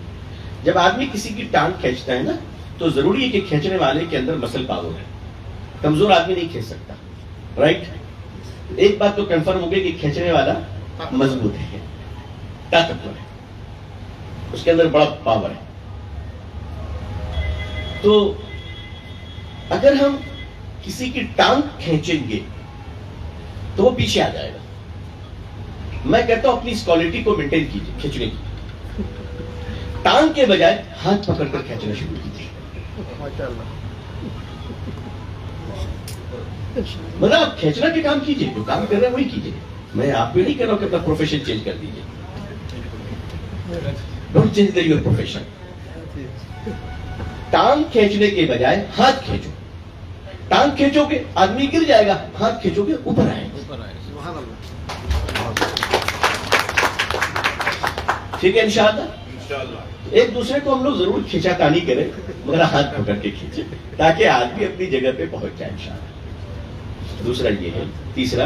Speaker 1: جب آدمی کسی کی ٹانگ کھینچتا ہے نا تو ضروری ہے کہ کھینچنے والے کے اندر مسل پاور ہے. کمزور آدمی نہیں کھینچ سکتا، رائٹ. ایک بات تو کنفرم ہو گئی کہ کھینچنے والا مضبوط ہے، طاقتور ہے، اس کے اندر بڑا پاور ہے. تو اگر ہم کسی کی ٹانگ کھینچیں گے تو وہ پیچھے آ جائے گا. میں کہتا ہوں اپنی اس کوالٹی کو مینٹین کیجیے کھینچنے کی. ٹانگ کے بجائے ہاتھ پکڑ کر کھینچنا شروع کیجیے. مطلب آپ کھینچنا کے کام کیجیے، جو کام کر رہے ہیں وہی کیجیے. میں آپ کو نہیں کہہ رہا ہوں کہ اپنا پروفیشن چینج کر دیجیے. Don't change your profession. ٹانگ کھینچنے کے بجائے ہاتھ کھینچو. ٹانگ کھینچو گے آدمی گر جائے گا، ہاتھ کھینچو گے اوپر آئے گا. ٹھیک ہے انشاءاللہ. ایک دوسرے کو ہم لوگ ضرور کھینچا تانی کریں مگر ہاتھ پکڑ کے کھینچیں تاکہ آدمی اپنی جگہ پہ پہنچ جائے انشاءاللہ. دوسرا یہ ہے. تیسرا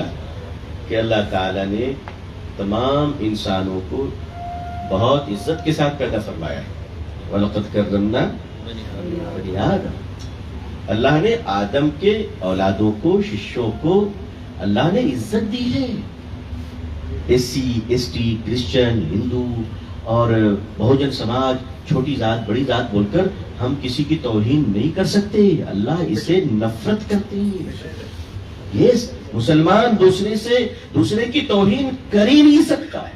Speaker 1: کہ اللہ تعالیٰ نے تمام انسانوں کو بہت عزت کے ساتھ پیدا فرمایا ہے. وَلَقَدْ كَرَّمْنَا بَنِي آدَمَ. اللہ نے آدم کے اولادوں کو، ششوں کو اللہ نے عزت دی ہے. S C, S T, Christian, Hindu اور بہوجن سماج، چھوٹی ذات بڑی ذات بول کر ہم کسی کی توہین نہیں کر سکتے. اللہ اسے نفرت کرتے ہیں. یس، مسلمان دوسرے کی توہین کر ہی نہیں سکتا ہے.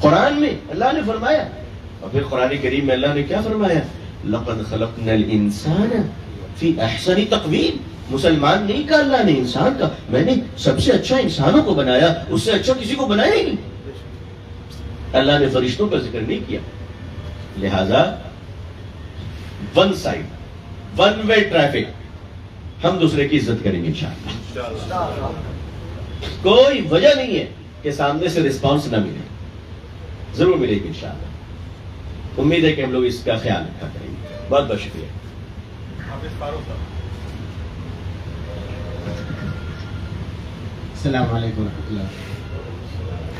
Speaker 1: قرآن میں اللہ نے فرمایا، اور پھر قرآن کریم میں اللہ نے کیا فرمایا؟ لَقَدْ خَلَقْنَا الْإِنسَانَ فِي أَحْسَنِ تَقْوِيمٍ. مسلمان نہیں کہا اللہ نے، انسان کا میں نے سب سے اچھا انسانوں کو بنایا، اس سے اچھا کسی کو بنایا ہی نہیں. اللہ نے فرشتوں کا ذکر نہیں کیا. لہذا one side, one way traffic, ہم دوسرے کی عزت کریں گے انشاءاللہ. کوئی وجہ نہیں ہے کہ سامنے سے رسپانس نہ ملے، ضرور ملے گی انشاءاللہ. امید ہے کہ ہم لوگ اس کا خیال رکھا کریں گے. بہت بہت شکریہ.
Speaker 3: السلام علیکم ورحمۃ اللہ.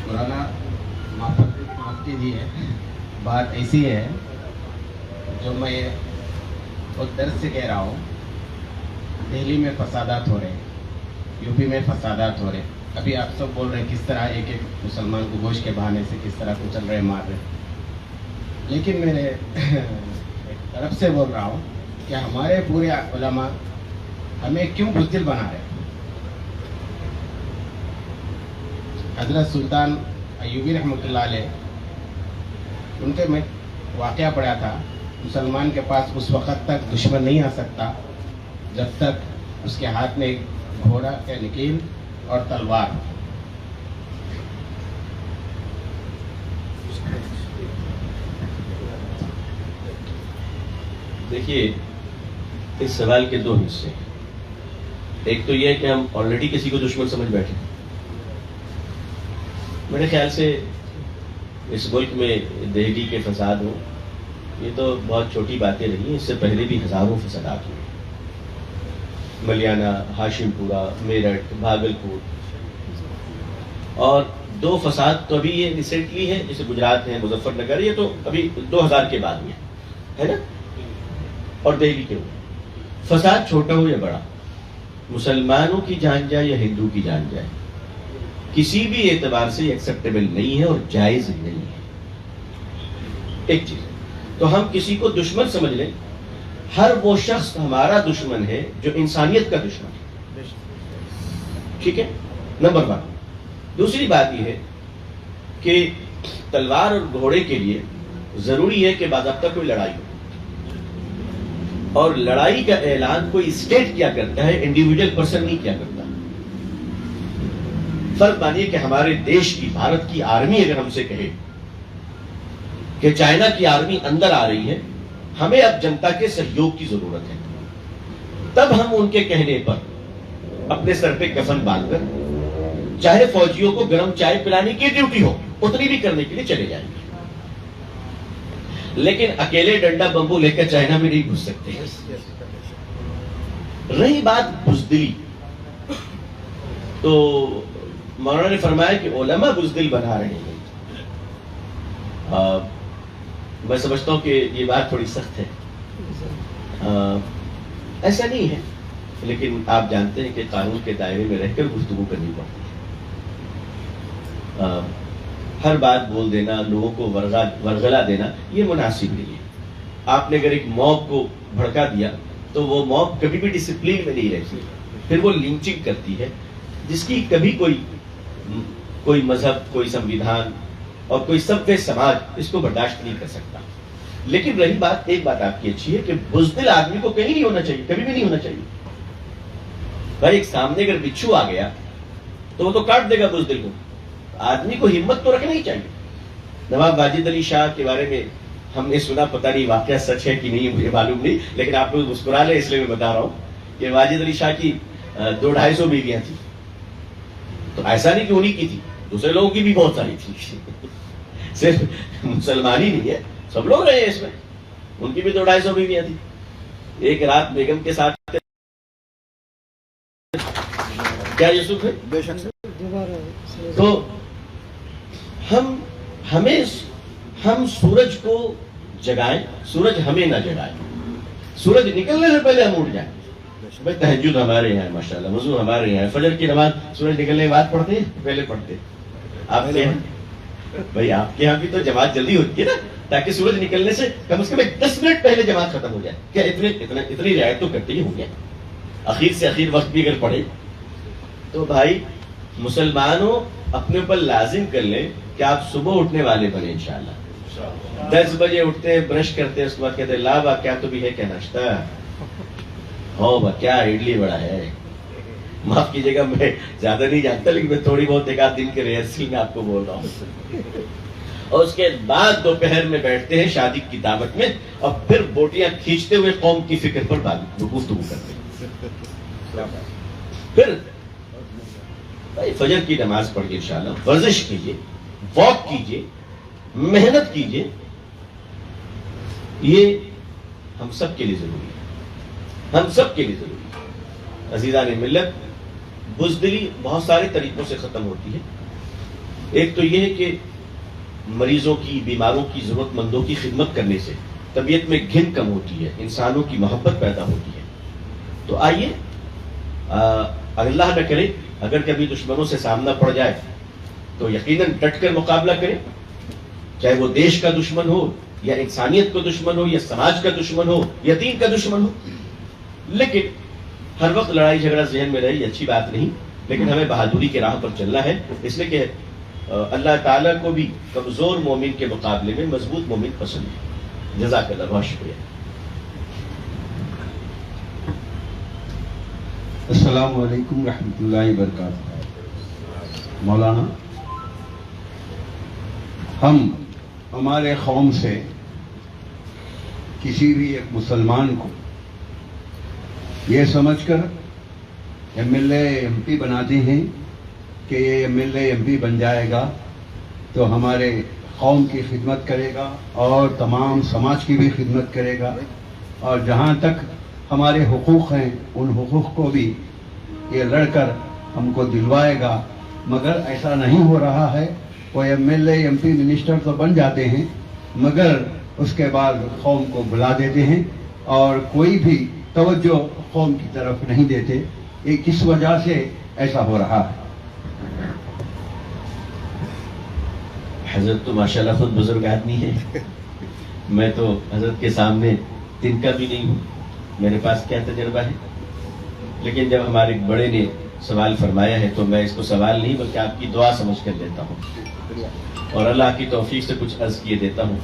Speaker 3: مولانا معاف کیجیے، بات ایسی ہے جو میں بہت درد سے کہہ رہا ہوں. دہلی میں فسادات ہو رہے ہیں، یو پی میں فسادات ہو رہے ہیں. ابھی آپ سب بول رہے ہیں کس طرح ایک ایک مسلمان کو گوشت کے بہانے سے کس طرح کچل رہے، مار رہے. لیکن میرے طرف سے بول رہا ہوں کہ ہمارے پورے علماء ہمیں کیوں بزدل بنا رہے ہیں. حضرت سلطان ایوبی رحمۃ اللہ علیہ، ان کے میں واقعہ پڑھا تھا. مسلمان کے پاس اس وقت تک دشمن نہیں آ سکتا جب تک
Speaker 4: اس کے ہاتھ میں ایک گھوڑا یا نکیل اور تلوار.
Speaker 1: دیکھیے اس سوال کے دو حصے ہیں. ایک تو یہ ہے کہ ہم آلریڈی کسی کو دشمن سمجھ بیٹھے. میرے خیال سے اس ملک میں دہلی کے فساد ہوں یہ تو بہت چھوٹی باتیں رہی ہیں. اس سے پہلے بھی ہزاروں فسادات ہوئے. ملیانہ، ہاشم پورہ، میرٹھ، بھاگلپور، اور 2 فساد تو ابھی یہ ریسنٹلی ہے جیسے گجرات ہے، مظفر نگر، یہ تو ابھی 2000 کے بعد ہوئے ہے نا. اور دہلی کے ہوئے. فساد چھوٹا ہو یا بڑا، مسلمانوں کی جان جائے یا ہندو کی جان جائے، کسی بھی اعتبار سے ایکسیپٹیبل نہیں ہے اور جائز نہیں ہے. ایک چیز تو ہم کسی کو دشمن سمجھ لیں، ہر وہ شخص ہمارا دشمن ہے جو انسانیت کا دشمن ہے. ٹھیک ہے، نمبر 1. دوسری بات یہ ہے کہ تلوار اور گھوڑے کے لیے ضروری ہے کہ باضابطہ کوئی لڑائی ہو، اور لڑائی کا اعلان کوئی اسٹیٹ کیا کرتا ہے، انڈیویجول پرسن نہیں کیا کرتا. فرق مانیے کہ ہمارے دیش کی، بھارت کی آرمی اگر ہم سے کہے کہ چائنا کی آرمی اندر آ رہی ہے، ہمیں اب جنتا کے سہیوگ کی ضرورت ہے، تب ہم ان کے کہنے پر اپنے سر پہ کفن باندھ کر چاہے فوجیوں کو گرم چائے پلانے کی ڈیوٹی ہو اتنی بھی کرنے کے لیے چلے جائیں گے. لیکن اکیلے ڈنڈا بمبو لے کر چائنا میں نہیں گھس سکتے. رہی بات بزدلی، تو مولانا نے فرمایا کہ علماء بزدل بنا رہے ہیں. میں سمجھتا ہوں کہ یہ بات تھوڑی سخت ہے. ایسا نہیں ہے، لیکن آپ جانتے ہیں کہ قانون کے دائرے میں رہ کر گفتگو کرنی پڑتی ہے. ہر بات بول دینا، لوگوں کو ورغلا دینا یہ مناسب نہیں ہے. آپ نے اگر ایک موب کو بھڑکا دیا تو وہ موب کبھی بھی ڈسپلین میں نہیں رہتی، پھر وہ لنچنگ کرتی ہے جس کی کبھی کوئی مذہب، کوئی سمویدھان اور کوئی سبوے سماج اس کو برداشت نہیں کر سکتا. لیکن رہی بات، ایک بات آپ کی اچھی ہے کہ بزدل آدمی کو کہیں نہیں ہونا چاہیے، کبھی بھی نہیں ہونا چاہیے. بھائی ایک سامنے اگر بچھو آ گیا تو وہ تو کاٹ دے گا بزدل کو. آدمی کو ہمت تو رکھنا ہی چاہیے. نواب واجد علی شاہ کے بارے میں ہم نے سنا، پتہ نہیں واقعہ سچ ہے کہ نہیں مجھے معلوم نہیں، لیکن آپ لوگ مسکرا لیں اس لیے میں بتا رہا ہوں کہ واجد علی شاہ کی 200-250 بیویاں تھیں. تو ایسا نہیں کہ انہی کی تھی، دوسرے لوگوں کی بھی بہت ساری تھی. صرف مسلمان ہی نہیں ہے، سب لوگ رہے ہیں اس میں. ان کی بھی 200-250 بیویاں تھیں. ایک رات بیگم کے ساتھ کیا یوسف ہے بے شک. تو ہم سورج کو جگائیں، سورج ہمیں نہ جگائے. سورج نکلنے سے پہلے ہم اٹھ جائیں. بھائی تہجد ہمارے یہاں ہے ماشاءاللہ، وضو ہمارے یہاں ہے، فجر کی نماز سورج نکلنے کے بعد پڑھتے ہیں پہلے پڑھتے آپ کے یہاں؟ بھائی آپ کے یہاں بھی تو جماعت جلدی ہوتی ہے نا، تاکہ سورج نکلنے سے کم از کم 10 منٹ پہلے جماعت ختم ہو جائے. کیا اتنی رعایت تو کرتے ہی ہوں گے. اخیر سے اخیر وقت بھی اگر پڑھے تو بھائی مسلمانوں اپنے اوپر لازم کر لیں کہ آپ صبح اٹھنے والے بنے انشاءاللہ. 10 بجے اٹھتے ہیں، برش کرتے ہیں، اس کے بعد کہتے ہیں لا با کیا تو بھی ہے کیا ناشتہ ہو با کیا اڈلی بڑا ہے. معاف کیجیے گا میں زیادہ نہیں جانتا، لیکن میں تھوڑی بہت 1 آدھ دن کے ریہرسل میں آپ کو بول رہا ہوں. اور اس کے بعد دوپہر میں بیٹھتے ہیں شادی کی دعوت میں، اور پھر بوٹیاں کھینچتے ہوئے قوم کی فکر پر گفتگو کرتے ہیں. پھر فجر کی نماز پڑھ کے انشاءاللہ ورزش کیجیے، واک کیجیے، محنت کیجیے. یہ ہم سب کے لیے ضروری ہے، ہم سب کے لیے ضروری ہے. عزیزان ملت، بزدلی بہت سارے طریقوں سے ختم ہوتی ہے. ایک تو یہ ہے کہ مریضوں کی، بیماروں کی، ضرورت مندوں کی خدمت کرنے سے طبیعت میں گھن کم ہوتی ہے، انسانوں کی محبت پیدا ہوتی ہے. تو آئیے اللہ نہ کرے اگر کبھی دشمنوں سے سامنا پڑ جائے تو یقیناً ڈٹ کر مقابلہ کریں، چاہے وہ دیش کا دشمن ہو یا انسانیت کا دشمن ہو یا سماج کا دشمن ہو یا دین کا دشمن ہو. لیکن ہر وقت لڑائی جھگڑا ذہن میں رہے یہ اچھی بات نہیں، لیکن ہمیں بہادری کے راہ پر چلنا ہے. اس لیے کہ اللہ تعالیٰ کو بھی کمزور مومن کے مقابلے میں مضبوط مومن پسند ہے. جزاک اللہ، بہت شکریہ.
Speaker 5: السلام علیکم ورحمۃ اللہ وبرکاتہ۔ مولانا، ہم ہمارے قوم سے کسی بھی ایک مسلمان کو یہ سمجھ کر M L A M P بناتے ہیں کہ یہ M L A M P بن جائے گا تو ہمارے قوم کی خدمت کرے گا اور تمام سماج کی بھی خدمت کرے گا، اور جہاں تک ہمارے حقوق ہیں ان حقوق کو بھی یہ لڑ کر ہم کو دلوائے گا۔ مگر ایسا نہیں ہو رہا ہے، وہ M L A M P minister تو بن جاتے ہیں مگر اس کے بعد قوم کو بلا دیتے ہیں اور کوئی بھی توجہ قوم کی طرف نہیں دیتے۔ یہ کس وجہ سے ایسا ہو رہا ہے؟
Speaker 1: حضرت تو ماشاءاللہ خود بزرگ آدمی ہے، میں تو حضرت کے سامنے تن کا بھی نہیں ہوں، میرے پاس کیا تجربہ ہے۔ لیکن جب ہمارے ایک بڑے نے سوال فرمایا ہے تو میں اس کو سوال نہیں بلکہ آپ کی دعا سمجھ کر لیتا ہوں اور اللہ کی توفیق سے کچھ عرض کیے دیتا ہوں۔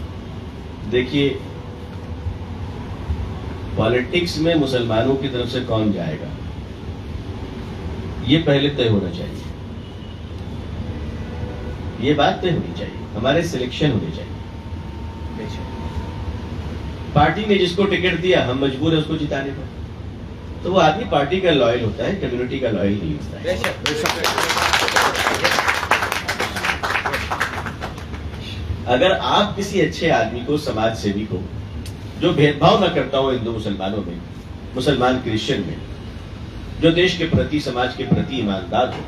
Speaker 1: دیکھیے، پالیٹکس میں مسلمانوں کی طرف سے کون جائے گا یہ پہلے طے ہونا چاہیے، یہ بات طے ہونی چاہیے، ہمارے سلیکشن ہونے چاہیے۔ پارٹی نے جس کو ٹکٹ دیا ہم مجبور ہیں اس کو جتانے پر، تو وہ آدمی پارٹی کا لائل ہوتا ہے، کمیونٹی کا لائل نہیں ہوتا ہے۔ اگر آپ کسی اچھے آدمی کو، سماج سیوی کو، جو بھید بھاؤ نہ کرتا ہو ہندو مسلمانوں میں، مسلمان کرسچن میں، جو دیش کے پرتی، سماج کے پرتی ایماندار ہو،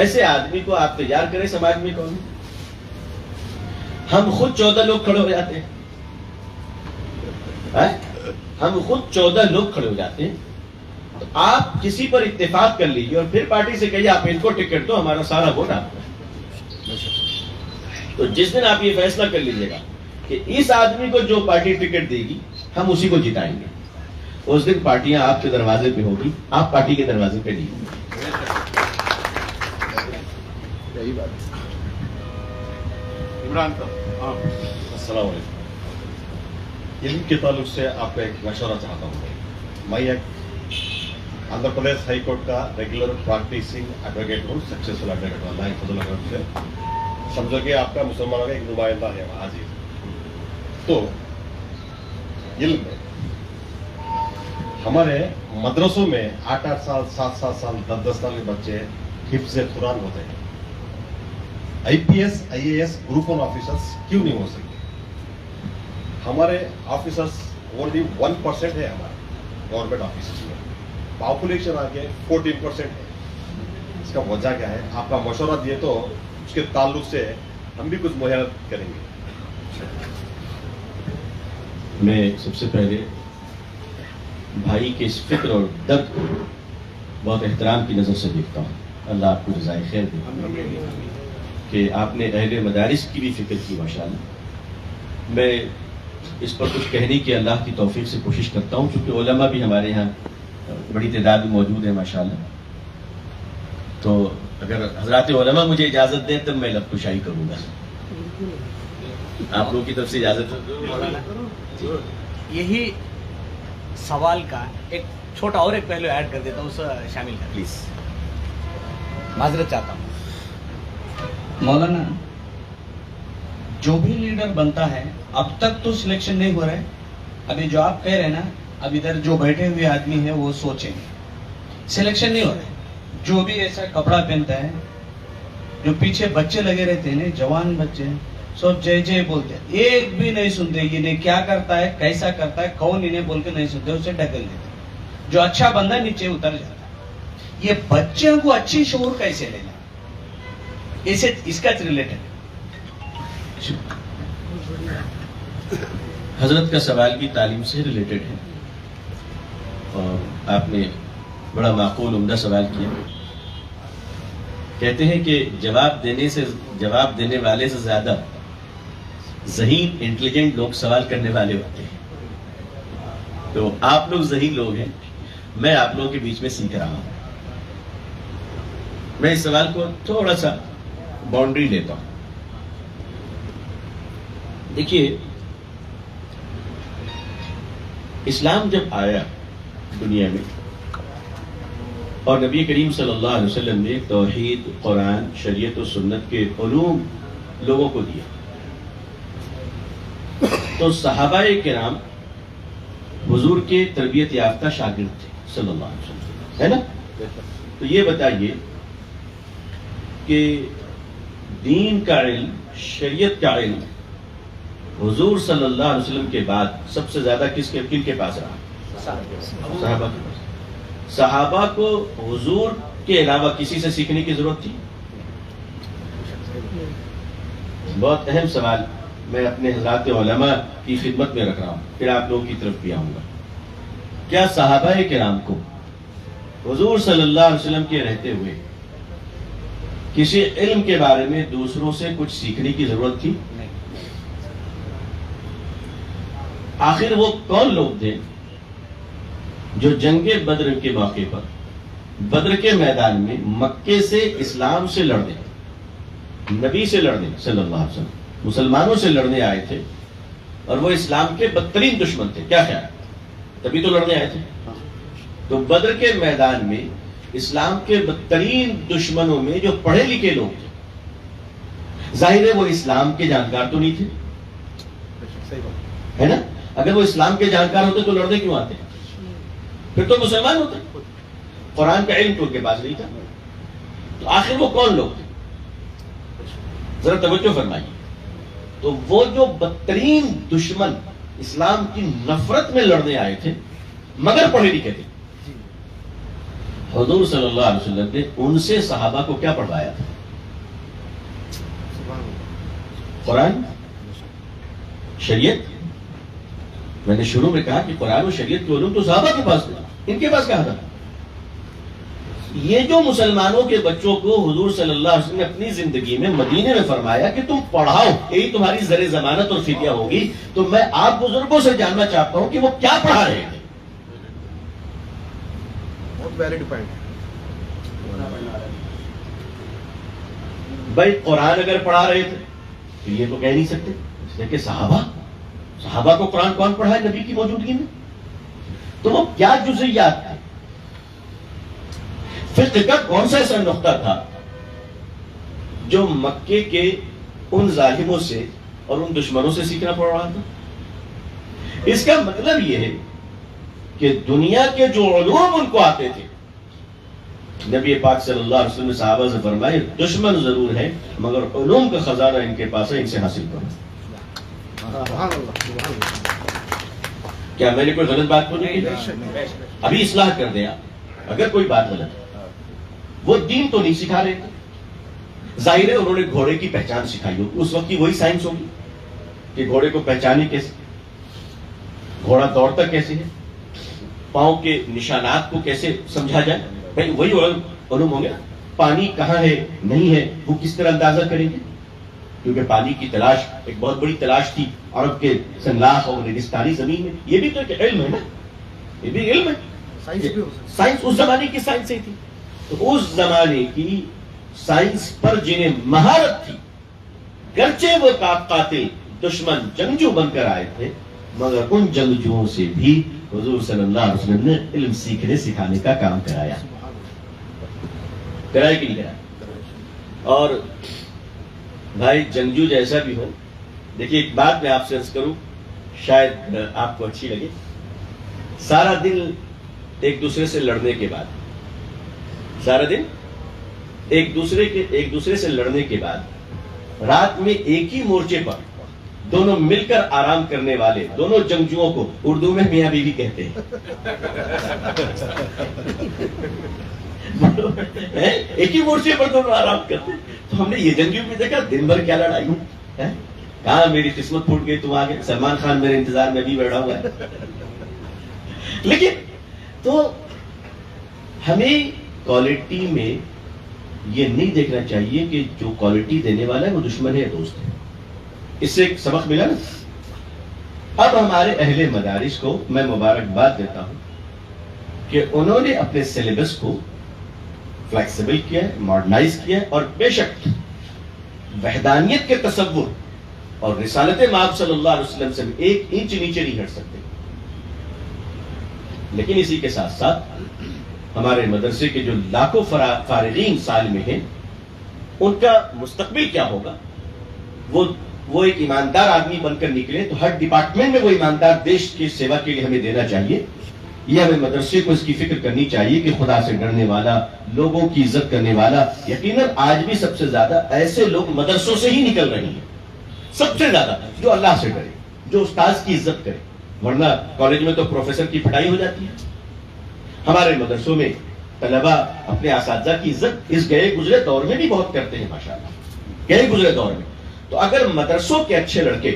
Speaker 1: ایسے آدمی کو آپ تیار کریں۔ سماج میں کون؟ ہم خود 14 لوگ کھڑے ہو جاتے ہیں، ہم خود 14 لوگ کھڑے ہو جاتے ہیں، تو آپ کسی پر اتفاق کر لیجیے اور پھر پارٹی سے کہیے آپ ان کو ٹکٹ دو، ہمارا سارا ووٹ آپ کو۔ تو جس دن آپ یہ فیصلہ کر لیجیے گا کہ اس آدمی کو جو پارٹی ٹکٹ دے گی ہم اسی کو جتائیں گے، اس دن پارٹیاں آپ کے دروازے پہ ہوگی، آپ پارٹی کے دروازے پہ نہیں ہوں گے۔
Speaker 6: عمران صاحب،
Speaker 7: السلام علیکم۔ علم کے تعلق سے آپ کا ایک مشورہ چاہتا ہوں۔ میں ایک آندھرا پردیش ہائی کورٹ کا ریگولر پریکٹسنگ ایڈوکیٹ ہوں، سکسیسفل ایڈوکیٹ ہوں، اللہ کے فضل و کرم سے۔ سمجھو کہ آپ کا مسلمانوں کا ایک نمائندہ ہے حاضر، تو علم میں ہمارے مدرسوں میں 8-8 سال، 7-7 سال، 10-10 سال کے بچے حفظ قرآن ہوتے ہیں۔ IPS IAS گروپ 1 آفیسرس کیوں نہیں ہو سکتے؟ ہمارے آفیسرس اونلی 1% ہے ہمارے گورنمنٹ آفیسرس میں، پاپولیشن آگے 14% ہے۔ اس کا وجہ کیا ہے؟ آپ کا مشورہ دیے تو اس کے تعلق سے ہم بھی کچھ مہیا کریں گے۔
Speaker 1: میں سب سے پہلے بھائی کے اس فکر اور درد کو بہت احترام کی نظر سے دیکھتا ہوں، اللہ آپ کو جزائے خیر دے کہ آپ نے اہل مدارس کی بھی فکر کی ماشاءاللہ۔ میں اس پر کچھ کہنے کی اللہ کی توفیق سے کوشش کرتا ہوں، چونکہ علماء بھی ہمارے یہاں بڑی تعداد میں موجود ہیں ماشاءاللہ، تو اگر حضرات علماء مجھے اجازت دیں تب میں لب کشائی کروں گا۔ آپ لوگوں کی طرف سے اجازت؟
Speaker 8: یہی سوال کا ایک چھوٹا اور ایک پہلو ایڈ کر دیتا ہوں، اسے شامل کر
Speaker 1: پلیز۔
Speaker 8: معذرت چاہتا ہوں۔
Speaker 9: مولانا، جو بھی لیڈر بنتا ہے اب تک تو سلیکشن نہیں ہو رہا ہے، ابھی جو آپ کہہ رہے ہیں نا، اب ادھر جو بیٹھے ہوئے آدمی ہیں وہ سوچیں گے، سلیکشن نہیں ہو رہا ہے۔ جو بھی ایسا کپڑا پہنتا ہے، جو پیچھے بچے لگے رہتے ہیں، جوان بچے سب جے جے بولتے ہیں، ایک بھی نہیں سنتے انہیں کیا کرتا ہے، کیسا کرتا ہے، کون انہیں بول کے نہیں سنتے، اسے ڈھکل دیتے۔ جو اچھا بندہ نیچے اتر جاتا ہے۔ یہ بچوں کو اچھی شعور کیسے لینا، اسے اس کا ریلیٹڈ۔
Speaker 1: حضرت کا سوال بھی تعلیم سے ریلیٹڈ ہے اور آپ نے بڑا معقول عمدہ سوال کیا۔ کہتے ہیں کہ جواب دینے والے سے زیادہ ذہین انٹیلیجنٹ لوگ سوال کرنے والے ہوتے ہیں، تو آپ لوگ ذہین لوگ ہیں، میں آپ لوگوں کے بیچ میں سیکھ رہا ہوں۔ میں اس سوال کو تھوڑا سا باؤنڈری لیتا ہوں۔ دیکھیے، اسلام جب آیا دنیا میں اور نبی کریم صلی اللہ علیہ وسلم نے توحید، قرآن، شریعت و سنت کے علوم لوگوں کو دیا. تو صحابہ کرام حضور کے تربیت یافتہ شاگرد تھے صلی اللہ علیہ وسلم، ہے نا؟ تو یہ بتائیے کہ دین کا علم، شریعت کا علم حضور صلی اللہ علیہ وسلم کے بعد سب سے زیادہ کن کے پاس رہا؟ صحابہ کے پاس. صحابہ کو حضور کے علاوہ کسی سے سیکھنے کی ضرورت تھی؟ بہت اہم سوال میں اپنے حضرات علماء کی خدمت میں رکھ رہا ہوں، پھر آپ لوگوں کی طرف بھی آؤں گا. کیا صحابہ کرام کو حضور صلی اللہ علیہ وسلم کے رہتے ہوئے کسی علم کے بارے میں دوسروں سے کچھ سیکھنے کی ضرورت تھی؟ آخر وہ کون لوگ تھے جو جنگ بدر کے موقع پر بدر کے میدان میں مکے سے اسلام سے لڑنے، نبی سے لڑنے صلی اللہ علیہ وسلم، مسلمانوں سے لڑنے آئے تھے، اور وہ اسلام کے بدترین دشمن تھے؟ کیا خیال؟ تبھی تو لڑنے آئے تھے. تو بدر کے میدان میں اسلام کے بدترین دشمنوں میں جو پڑھے لکھے لوگ تھے، ظاہر ہے وہ اسلام کے جانکار تو نہیں تھے، ہے نا؟ اگر وہ اسلام کے جانکار ہوتے تو لڑنے کیوں آتے؟ پھر تو مسلمان ہوتے. قرآن کا علم تو ان کے پاس نہیں تھا. تو آخر وہ کون لوگ تھے؟ ذرا توجہ فرمائیے. تو وہ جو بدترین دشمن اسلام کی نفرت میں لڑنے آئے تھے مگر پڑھے لکھے تھے، حضور صلی اللہ علیہ وسلم نے ان سے صحابہ کو کیا پڑھوایا تھا؟ قرآن، شریعت. میں نے شروع میں کہا کہ قرآن و شریعت کے علوم تو صحابہ کے پاس تھا، ان کے پاس کیا تھا؟ یہ جو مسلمانوں کے بچوں کو حضور صلی اللہ علیہ وسلم نے اپنی زندگی میں مدینے میں فرمایا کہ تم پڑھاؤ، یہی تمہاری زر ضمانت اور فدیہ ہوگی، تو میں آپ بزرگوں سے جاننا چاہتا ہوں کہ وہ کیا پڑھا رہے تھے؟ بھائی قرآن اگر پڑھا رہے تھے تو یہ تو کہہ نہیں سکتے اس لیے کہ صحابہ کو قرآن کون پڑھا ہے نبی کی موجودگی میں؟ تو وہ کیا جزئیات تھے؟ فقہ کا کون سا ایسا نقطہ تھا جو مکے کے ان ظالموں سے اور ان دشمنوں سے سیکھنا پڑ رہا تھا؟ اس کا مطلب یہ ہے کہ دنیا کے جو علوم ان کو آتے تھے، نبی پاک صلی اللہ علیہ وسلم نے صحابہ سے فرمائے دشمن ضرور ہے مگر علوم کا خزانہ ان کے پاس ہے، ان سے حاصل کرو. کیا میں نے کوئی غلط بات بولی؟ ابھی اصلاح کر دیں آپ اگر کوئی بات غلط ہے. وہ دین تو نہیں سکھا رہے تھے، ظاہر ہے انہوں نے گھوڑے کی پہچان سکھائی ہوگی، اس وقت کی وہی سائنس ہوگی کہ گھوڑے کو پہچانے کیسے، گھوڑا دوڑتا کیسے ہے، پاؤں کے نشانات کو کیسے سمجھا جائے. بھائی وہی علوم ہوں گے. پانی کہاں ہے نہیں ہے وہ کس طرح اندازہ کریں گے؟ کیونکہ پانی کی تلاش ایک بہت بڑی تلاش تھی عرب کے سنلاخ اور ریگستانی زمین میں. یہ بھی تو ایک علم ہے نا، یہ بھی علم ہے. سائنس اس زمانے کی سائنس ہی تھی. تو اس زمانے کی سائنس پر جنہیں مہارت تھی، گرچہ وہ قاتل دشمن جنگجو بن کر آئے تھے، مگر ان جنگجوؤں سے بھی حضور صلی اللہ علیہ وسلم نے علم سیکھنے سکھانے کا کام کرایا کہ نہیں کرایا؟ اور بھائی جنگجو جیسا بھی ہو، دیکھیے ایک بات میں آپ سے عرض کروں، شاید آپ کو اچھی لگے. سارا دن ایک دوسرے سے لڑنے کے بعد، سارا دن ایک دوسرے سے لڑنے کے بعد رات میں ایک ہی مورچے پر دونوں مل کر آرام کرنے والے دونوں جنگجوؤں کو اردو میں میاں بیوی کہتے ہیں. ایک ہی مورچے پر دونوں آرام کرتے ہیں. تو ہم نے یہ جنگجو بھی دیکھا دن بھر کیا لڑائی ہے، کہاں میری قسمت پھوٹ گئی، تم آگے سلمان خان میرے انتظار میں بھی بیٹھا ہوا ہے. لیکن تو ہمیں کوالٹی میں یہ نہیں دیکھنا چاہیے کہ جو کوالٹی دینے والا ہے وہ دشمن ہے یا دوست ہے. اس سے ایک سبق ملا نا. اب ہمارے اہل مدارس کو میں مبارکباد دیتا ہوں کہ انہوں نے اپنے سلیبس کو فلیکسیبل کیا ہے، ماڈرنائز کیا ہے، اور بے شک وحدانیت کے تصور اور رسالت مآب صلی اللہ علیہ وسلم سے ایک انچ نیچے نہیں ہٹ سکتے. لیکن اسی کے ساتھ ساتھ ہمارے مدرسے کے جو لاکھوں فارغین سال میں ہیں ان کا مستقبل کیا ہوگا. وہ ایک ایماندار آدمی بن کر نکلے تو ہر ڈپارٹمنٹ میں وہ ایماندار دیش کی سیوا کے لیے ہمیں دینا چاہیے. یہ ہمیں مدرسے کو اس کی فکر کرنی چاہیے کہ خدا سے ڈرنے والا, لوگوں کی عزت کرنے والا. یقیناً آج بھی سب سے زیادہ ایسے لوگ مدرسوں سے ہی نکل رہے ہیں, سب سے زیادہ جو اللہ سے ڈرے, جو استاذ کی عزت کرے. ورنہ کالج میں تو پروفیسر کی پٹائی ہو جاتی ہے. ہمارے مدرسوں میں طلبہ اپنے اساتذہ کی عزت اس گئے گزرے دور میں بھی بہت کرتے ہیں ماشاءاللہ, گئے گزرے دور میں. تو اگر مدرسوں کے اچھے لڑکے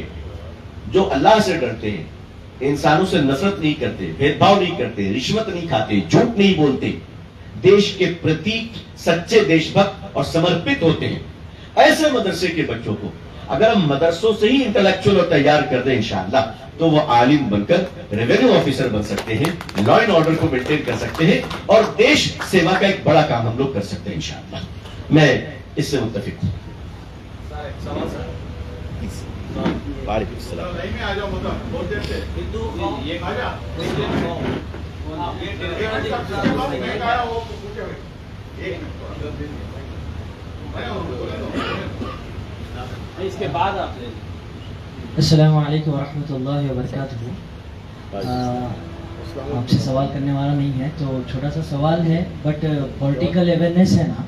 Speaker 1: جو اللہ سے ڈرتے ہیں, انسانوں سے نفرت نہیں کرتے, بھید بھاؤ نہیں کرتے, رشوت نہیں کھاتے, جھوٹ نہیں بولتے, دیش کے پرتی سچے دیش بھکت اور سمرپت ہوتے ہیں, ایسے مدرسے کے بچوں کو اگر ہم مدرسوں سے ہی انٹلیکچوئل اور تیار کر دیں انشاءاللہ, تو وہ عالم بن کر ریونیو آفیسر بن سکتے ہیں, لا اینڈ آرڈر کو مینٹین کر سکتے ہیں, اور دیش سیوا کا ایک بڑا کام ہم لوگ کر سکتے ہیں انشاءاللہ. میں اس سے متفق ہوں. وعلیکم السلام.
Speaker 2: اس کے بعد آپ لے.
Speaker 10: السلام علیکم ورحمۃ اللہ وبرکاتہ. آپ سے سوال کرنے والا نہیں ہے, تو چھوٹا سا سوال ہے, بٹ پولیٹیکل اویئرنیس ہے نا,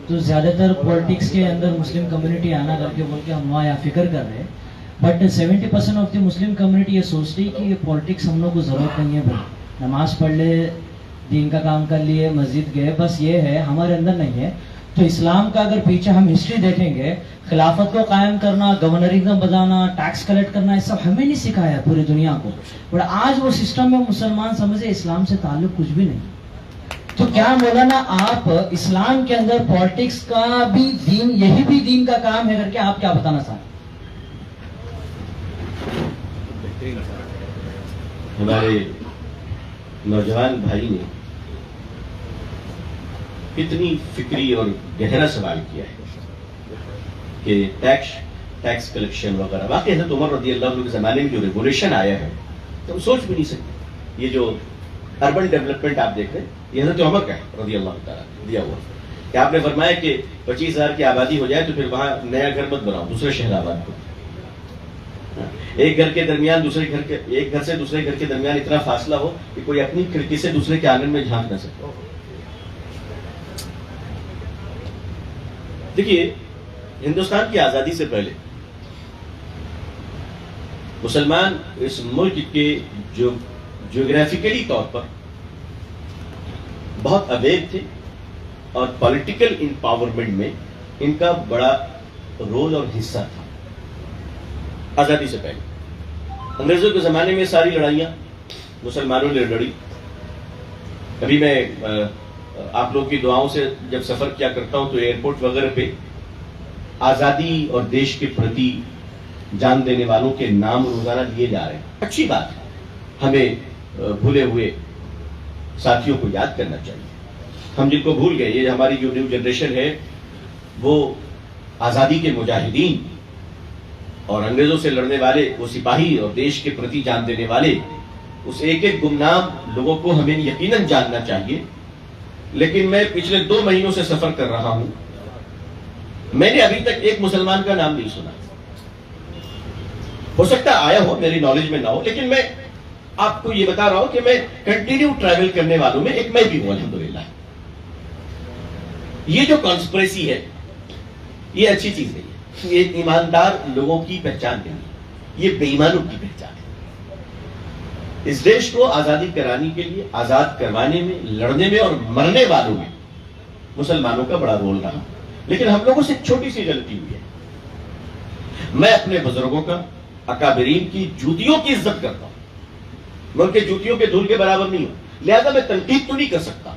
Speaker 10: تو زیادہ تر پولیٹکس کے اندر مسلم کمیونٹی آنا کر کے بول کے ہم وہاں فکر کر رہے ہیں, but 70% of the Muslim community یہ سوچتی ہے کہ یہ پولیٹکس ہم لوگ کو ضرورت نہیں ہے. بھائی نماز پڑھ لے, دین کا کام کر لیے, مسجد گئے, بس یہ ہے, ہمارے اندر نہیں ہے. تو اسلام کا اگر پیچھے ہم ہسٹری دیکھیں گے, خلافت کو قائم کرنا, گورنرزم بجانا, ٹیکس کلیکٹ کرنا, یہ سب ہمیں نہیں سکھایا ہے پوری دنیا کو. بٹ آج وہ سسٹم میں مسلمان سمجھے اسلام سے تعلق کچھ بھی نہیں. تو کیا مولانا آپ اسلام کے اندر پولیٹکس کا بھی دین, یہی بھی دین کا کام ہے کر کے آپ کیا بتانا چاہتے ہیں؟
Speaker 1: ہمارے نوجوان بھائی نے کتنی فکری اور گہرا سوال کیا ہے کہ ٹیکس کلیکشن وغیرہ. واقعی حضرت عمر رضی اللہ عنہ کے زمانے میں جو ریگولیشن آیا ہے تو ہم سوچ بھی نہیں سکتے. یہ جو اربن ڈیولپمنٹ آپ دیکھ رہے ہیں, یہ حضرت عمر کا ہے رضی اللہ تعالیٰ دیا ہوا, کہ آپ نے فرمایا کہ 25,000 کی آبادی ہو جائے تو پھر وہاں نیا گھر مت بناؤ, دوسرے شہر آباد کو. ایک گھر کے درمیان ایک گھر سے دوسرے گھر کے درمیان اتنا فاصلہ ہو کہ کوئی اپنی کھڑکی سے دوسرے کے آنگن میں جھانک نہ سکے. دیکھیے, ہندوستان کی آزادی سے پہلے مسلمان اس ملک کے جو جیوگرافیکلی طور پر بہت اویئر تھے, اور پولیٹیکل امپاورمنٹ میں ان کا بڑا رول اور حصہ تھا. آزادی سے پہلے انگریزوں کے زمانے میں ساری لڑائیاں مسلمانوں نے لڑی. ابھی میں آپ لوگ کی دعاؤں سے جب سفر کیا کرتا ہوں تو ایئرپورٹ وغیرہ پہ آزادی اور دیش کے پرتی جان دینے والوں کے نام روزانہ لیے جا رہے ہیں. اچھی بات ہے, ہمیں بھولے ہوئے ساتھیوں کو یاد کرنا چاہیے. ہم جن کو بھول گئے, یہ ہماری جو نیو جنریشن ہے وہ آزادی کے مجاہدین اور انگریزوں سے لڑنے والے وہ سپاہی اور دیش کے پرتی جان دینے والے, اس ایک ایک گمنام لوگوں کو ہمیں یقیناً جاننا چاہیے. لیکن میں پچھلے 2 مہینوں سے سفر کر رہا ہوں, میں نے ابھی تک ایک مسلمان کا نام نہیں سنا. ہو سکتا آیا ہو, میری نالج میں نہ ہو, لیکن میں آپ کو یہ بتا رہا ہوں کہ میں کنٹینیو ٹریول کرنے والوں میں ایک میں بھی ہوں الحمدللہ. یہ جو کانسپریسی ہے یہ اچھی چیز نہیں ہے. یہ ایماندار لوگوں کی پہچان نہیں ہے, یہ بے ایمانوں کی پہچان ہے. اس دیش کو آزادی کرانے کے لیے, آزاد کروانے میں, لڑنے میں اور مرنے والوں میں مسلمانوں کا بڑا رول رہا. لیکن ہم لوگوں سے ایک چھوٹی سی غلطی ہوئی ہے. میں اپنے بزرگوں کا, اکابرین کی جوتیوں کی عزت کرتا ہوں, میں ان کے جوتیوں کے دھول کے برابر نہیں ہوں, لہذا میں تنقید تو نہیں کر سکتا.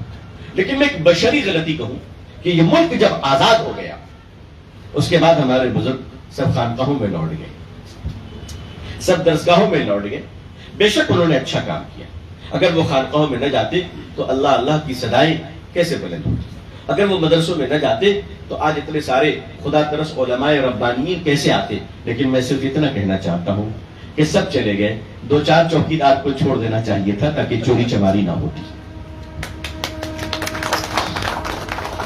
Speaker 1: لیکن میں ایک بشری غلطی کہوں کہ یہ ملک جب آزاد ہو گیا اس کے بعد ہمارے بزرگ سب خانقاہوں میں لوٹ گئے, سب درسگاہوں میں لوٹ گئے. بے شک انہوں نے اچھا کام کیا. اگر وہ خانقاہوں میں نہ جاتے تو اللہ اللہ کی صدائیں کیسے بلند ہوتی. اگر وہ مدرسوں میں نہ جاتے تو آج اتنے سارے خدا ترس علماء ربانیین کیسے آتے. لیکن میں صرف اتنا کہنا چاہتا ہوں کہ سب چلے گئے, 2-4 چوکیدار کو چھوڑ دینا چاہیے تھا تاکہ چوری چماری نہ ہوتی.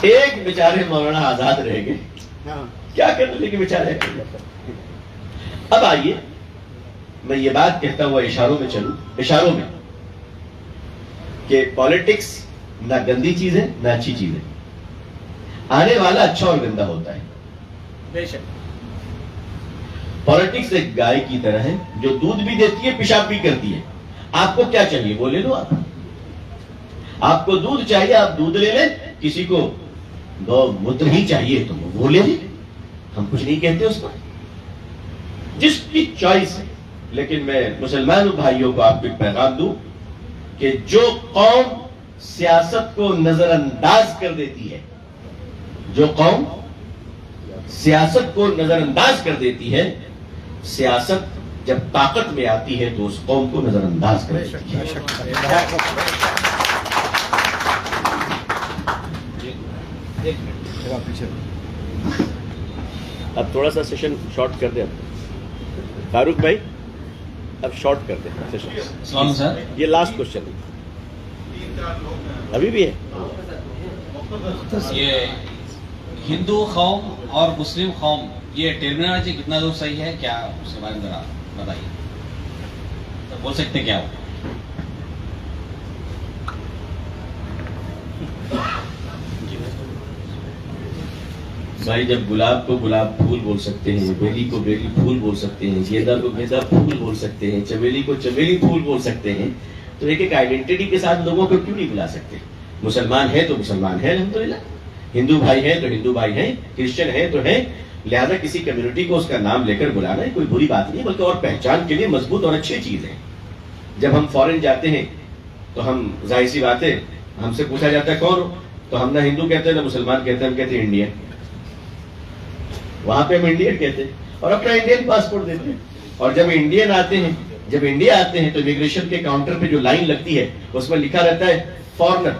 Speaker 1: ایک بیچارے مولانا آزاد رہ گئے، کیا کرنے لگے بیچارے. اب آئیے میں یہ بات کہتا ہوا اشاروں میں چلوں، اشاروں میں، کہ پالیٹکس نہ گندی چیز ہے نہ اچھی چیز ہے. آنے والا اچھا اور گندا ہوتا ہے.
Speaker 8: بے شک.
Speaker 1: پالیٹکس ایک گائے کی طرح ہے جو دودھ بھی دیتی ہے، پیشاب بھی کرتی ہے. آپ کو کیا چاہیے وہ لے لو. آپ کو دودھ چاہیے آپ دودھ لے لیں، کسی کو گو موتر ہی چاہیے تو وہ لے لیں، ہم کچھ نہیں کہتے اس پر، جس کی چوائس ہے. لیکن میں مسلمان بھائیوں کو آپ کو ایک پیغام دوں کہ جو قوم سیاست کو نظر انداز کر دیتی ہے، جو قوم سیاست کو نظر انداز کر دیتی ہے، سیاست جب طاقت میں آتی ہے تو اس قوم کو نظر انداز کر دیتی ہے. اب تھوڑا سا سیشن شارٹ کر دیں فاروق بھائی، اب شارٹ کر دیں سیشن.
Speaker 2: سر
Speaker 1: یہ لاسٹ کوشچن ہے، ابھی بھی ہے.
Speaker 2: یہ ہندو قوم اور مسلم قوم، یہ ٹرمینالوجی کتنا دور صحیح ہے؟ کیا اس کے بارے میں ذرا بتائیے، بول سکتے کیا ہو؟
Speaker 1: بھائی جب گلاب کو گلاب پھول بول سکتے ہیں، بیلی کو بیلی پھول بول سکتے ہیں، گیندا کو گیندا پھول بول سکتے ہیں، چمیلی کو چمیلی پھول بول سکتے ہیں، تو ایک ایک آئیڈینٹی کے ساتھ لوگوں کو کیوں نہیں بلا سکتے؟ مسلمان ہے تو مسلمان ہے الحمدللہ، ہندو بھائی ہیں تو ہندو بھائی ہیں، کرسچن ہیں تو ہیں. لہذا کسی کمیونٹی کو اس کا نام لے کر بلانا ہے کوئی بری بات نہیں، بلکہ اور پہچان کے لیے مضبوط اور اچھی چیز ہے. جب ہم فورن جاتے ہیں تو ہم ظاہر سی بات ہے، ہم سے پوچھا جاتا ہے کون ہو، تو ہم نہ ہندو کہتے ہیں نہ مسلمان کہتے ہیں، ہم کہتے ہیں انڈین. وہاں پہ ہم انڈین کہتے ہیں اور اپنا انڈین پاسپورٹ دیتے ہیں. اور جب انڈین آتے ہیں، جب انڈیا آتے ہیں تو امیگریشن کے کاؤنٹر پہ جو لائن لگتی ہے اس میں لکھا رہتا ہے فارنر،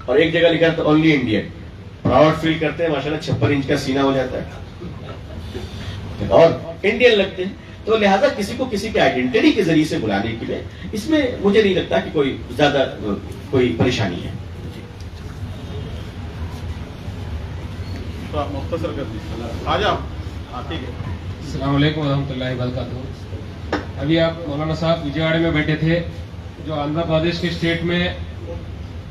Speaker 1: اور ایک جگہ لکھا رہتا ہے اونلی انڈین. پراؤڈ فیل کرتے ہیں، ماشاءاللہ 56 انچ کا سینہ ہو جاتا ہے اور انڈین لگتے ہیں. تو لہذا کسی کو کسی کے آئیڈینٹی کے ذریعے سے بلانے کے لیے اس میں مجھے نہیں لگتا کہ کوئی زیادہ کوئی پریشانی ہے.
Speaker 6: مختصر کر دیجیے. آ جاؤ. ٹھیک ہے.
Speaker 11: السلام علیکم ورحمۃ اللہ وبرکاتہ. ابھی آپ مولانا صاحب وجے میں بیٹھے تھے، جو آندھرا پردیش کے اسٹیٹ میں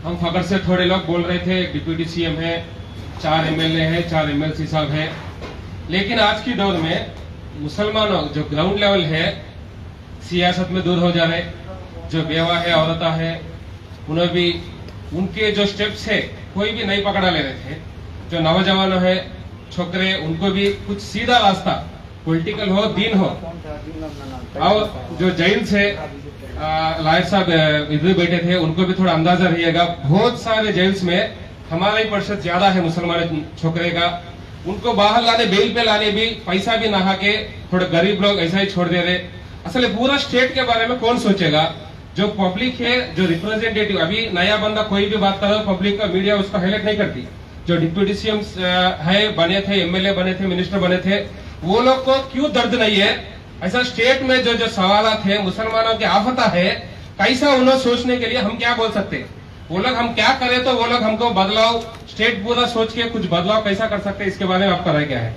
Speaker 11: ہم فخر سے تھوڑے لوگ بول رہے تھے ڈپٹی سی ایم ہے، 4 MLA ہیں، 4 MLC صاحب ہیں. لیکن آج کی دور میں مسلمانوں جو گراؤنڈ لیول ہے سیاست میں دور ہو جا رہے، جو بیوہ ہے عورتیں ہیں انہیں بھی ان کے جو سٹیپس ہے کوئی بھی نہیں پکڑا لے رہے تھے. جو نوجوان ہے چھوکرے ان کو بھی کچھ سیدھا راستہ پولیٹیکل ہو دین ہو. اور جو جیلس ہے لائر صاحب ادھر بیٹھے تھے ان کو بھی تھوڑا اندازہ رہیے گا، بہت سارے جیلس میں ہمارا ہی پرسنٹ زیادہ ہے مسلمان چھوکرے کا. ان کو باہر لانے بیل پہ لانے بھی پیسہ بھی نہ کے تھوڑے غریب لوگ ایسا ہی چھوڑ دے رہے. اصل پورا اسٹیٹ کے بارے میں کون سوچے گا؟ جو پبلک ہے، جو ریپرزینٹیٹیو، ابھی نیا بندہ کوئی بھی بات کر رہا پبلک کا میڈیا اس کو ہائلائٹ نہیں کرتی. جو ڈپٹی سی ایم ہے بنے تھے، MLA بنے تھے، منسٹر بنے تھے، وہ لوگ کو کیوں درد نہیں ہے؟ ایسا اسٹیٹ میں جو جو سوالات ہیں مسلمانوں کی آفتہ ہے، کیسا انہوں سوچنے کے لیے ہم کیا بول سکتے؟ وہ لوگ ہم کیا کریں تو وہ لوگ ہم کو بدلاؤ، اسٹیٹ پورا سوچ کے کچھ بدلاؤ کیسا کر سکتے؟ اس کے بارے میں آپ کا رائے کیا ہے؟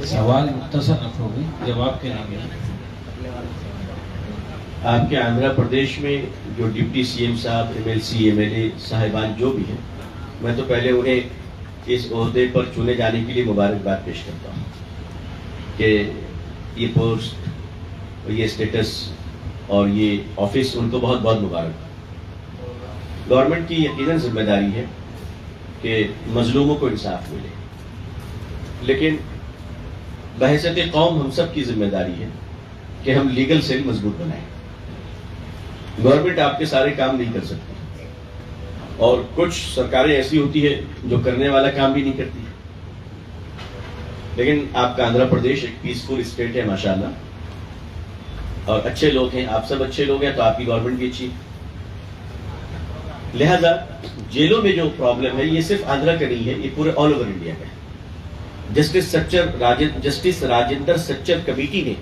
Speaker 2: سوال مختصر رکھو گے، جواب کے آگے.
Speaker 1: آپ کے آندھرا پردیش میں جو ڈپٹی سی ایم صاحب، MLC MLA صاحبان جو بھی ہیں، میں تو پہلے انہیں اس عہدے پر چنے جانے کے لیے مبارکباد پیش کرتا ہوں کہ یہ پوسٹ، یہ اسٹیٹس اور یہ آفس ان کو بہت بہت مبارک. گورنمنٹ کی یقیناً ذمہ داری ہے کہ مظلوموں کو انصاف ملے، لیکن بحیثیت قوم ہم سب کی ذمہ داری ہے کہ ہم لیگل سیل مضبوط بنائیں. گورنمنٹ آپ کے سارے کام نہیں کر سکتی، اور کچھ سرکاریں ایسی ہوتی ہے جو کرنے والا کام بھی نہیں کرتی. لیکن آپ کا آندھرا پردیش ایک پیسفل اسٹیٹ ہے ماشاءاللہ، اور اچھے لوگ ہیں، آپ سب اچھے لوگ ہیں، تو آپ کی گورنمنٹ بھی اچھی. لہذا جیلوں میں جو پرابلم ہے یہ صرف آندھرا کا نہیں ہے، یہ پورے آل اوور انڈیا کا ہے. جسٹس راجندر سچر کمیٹی نے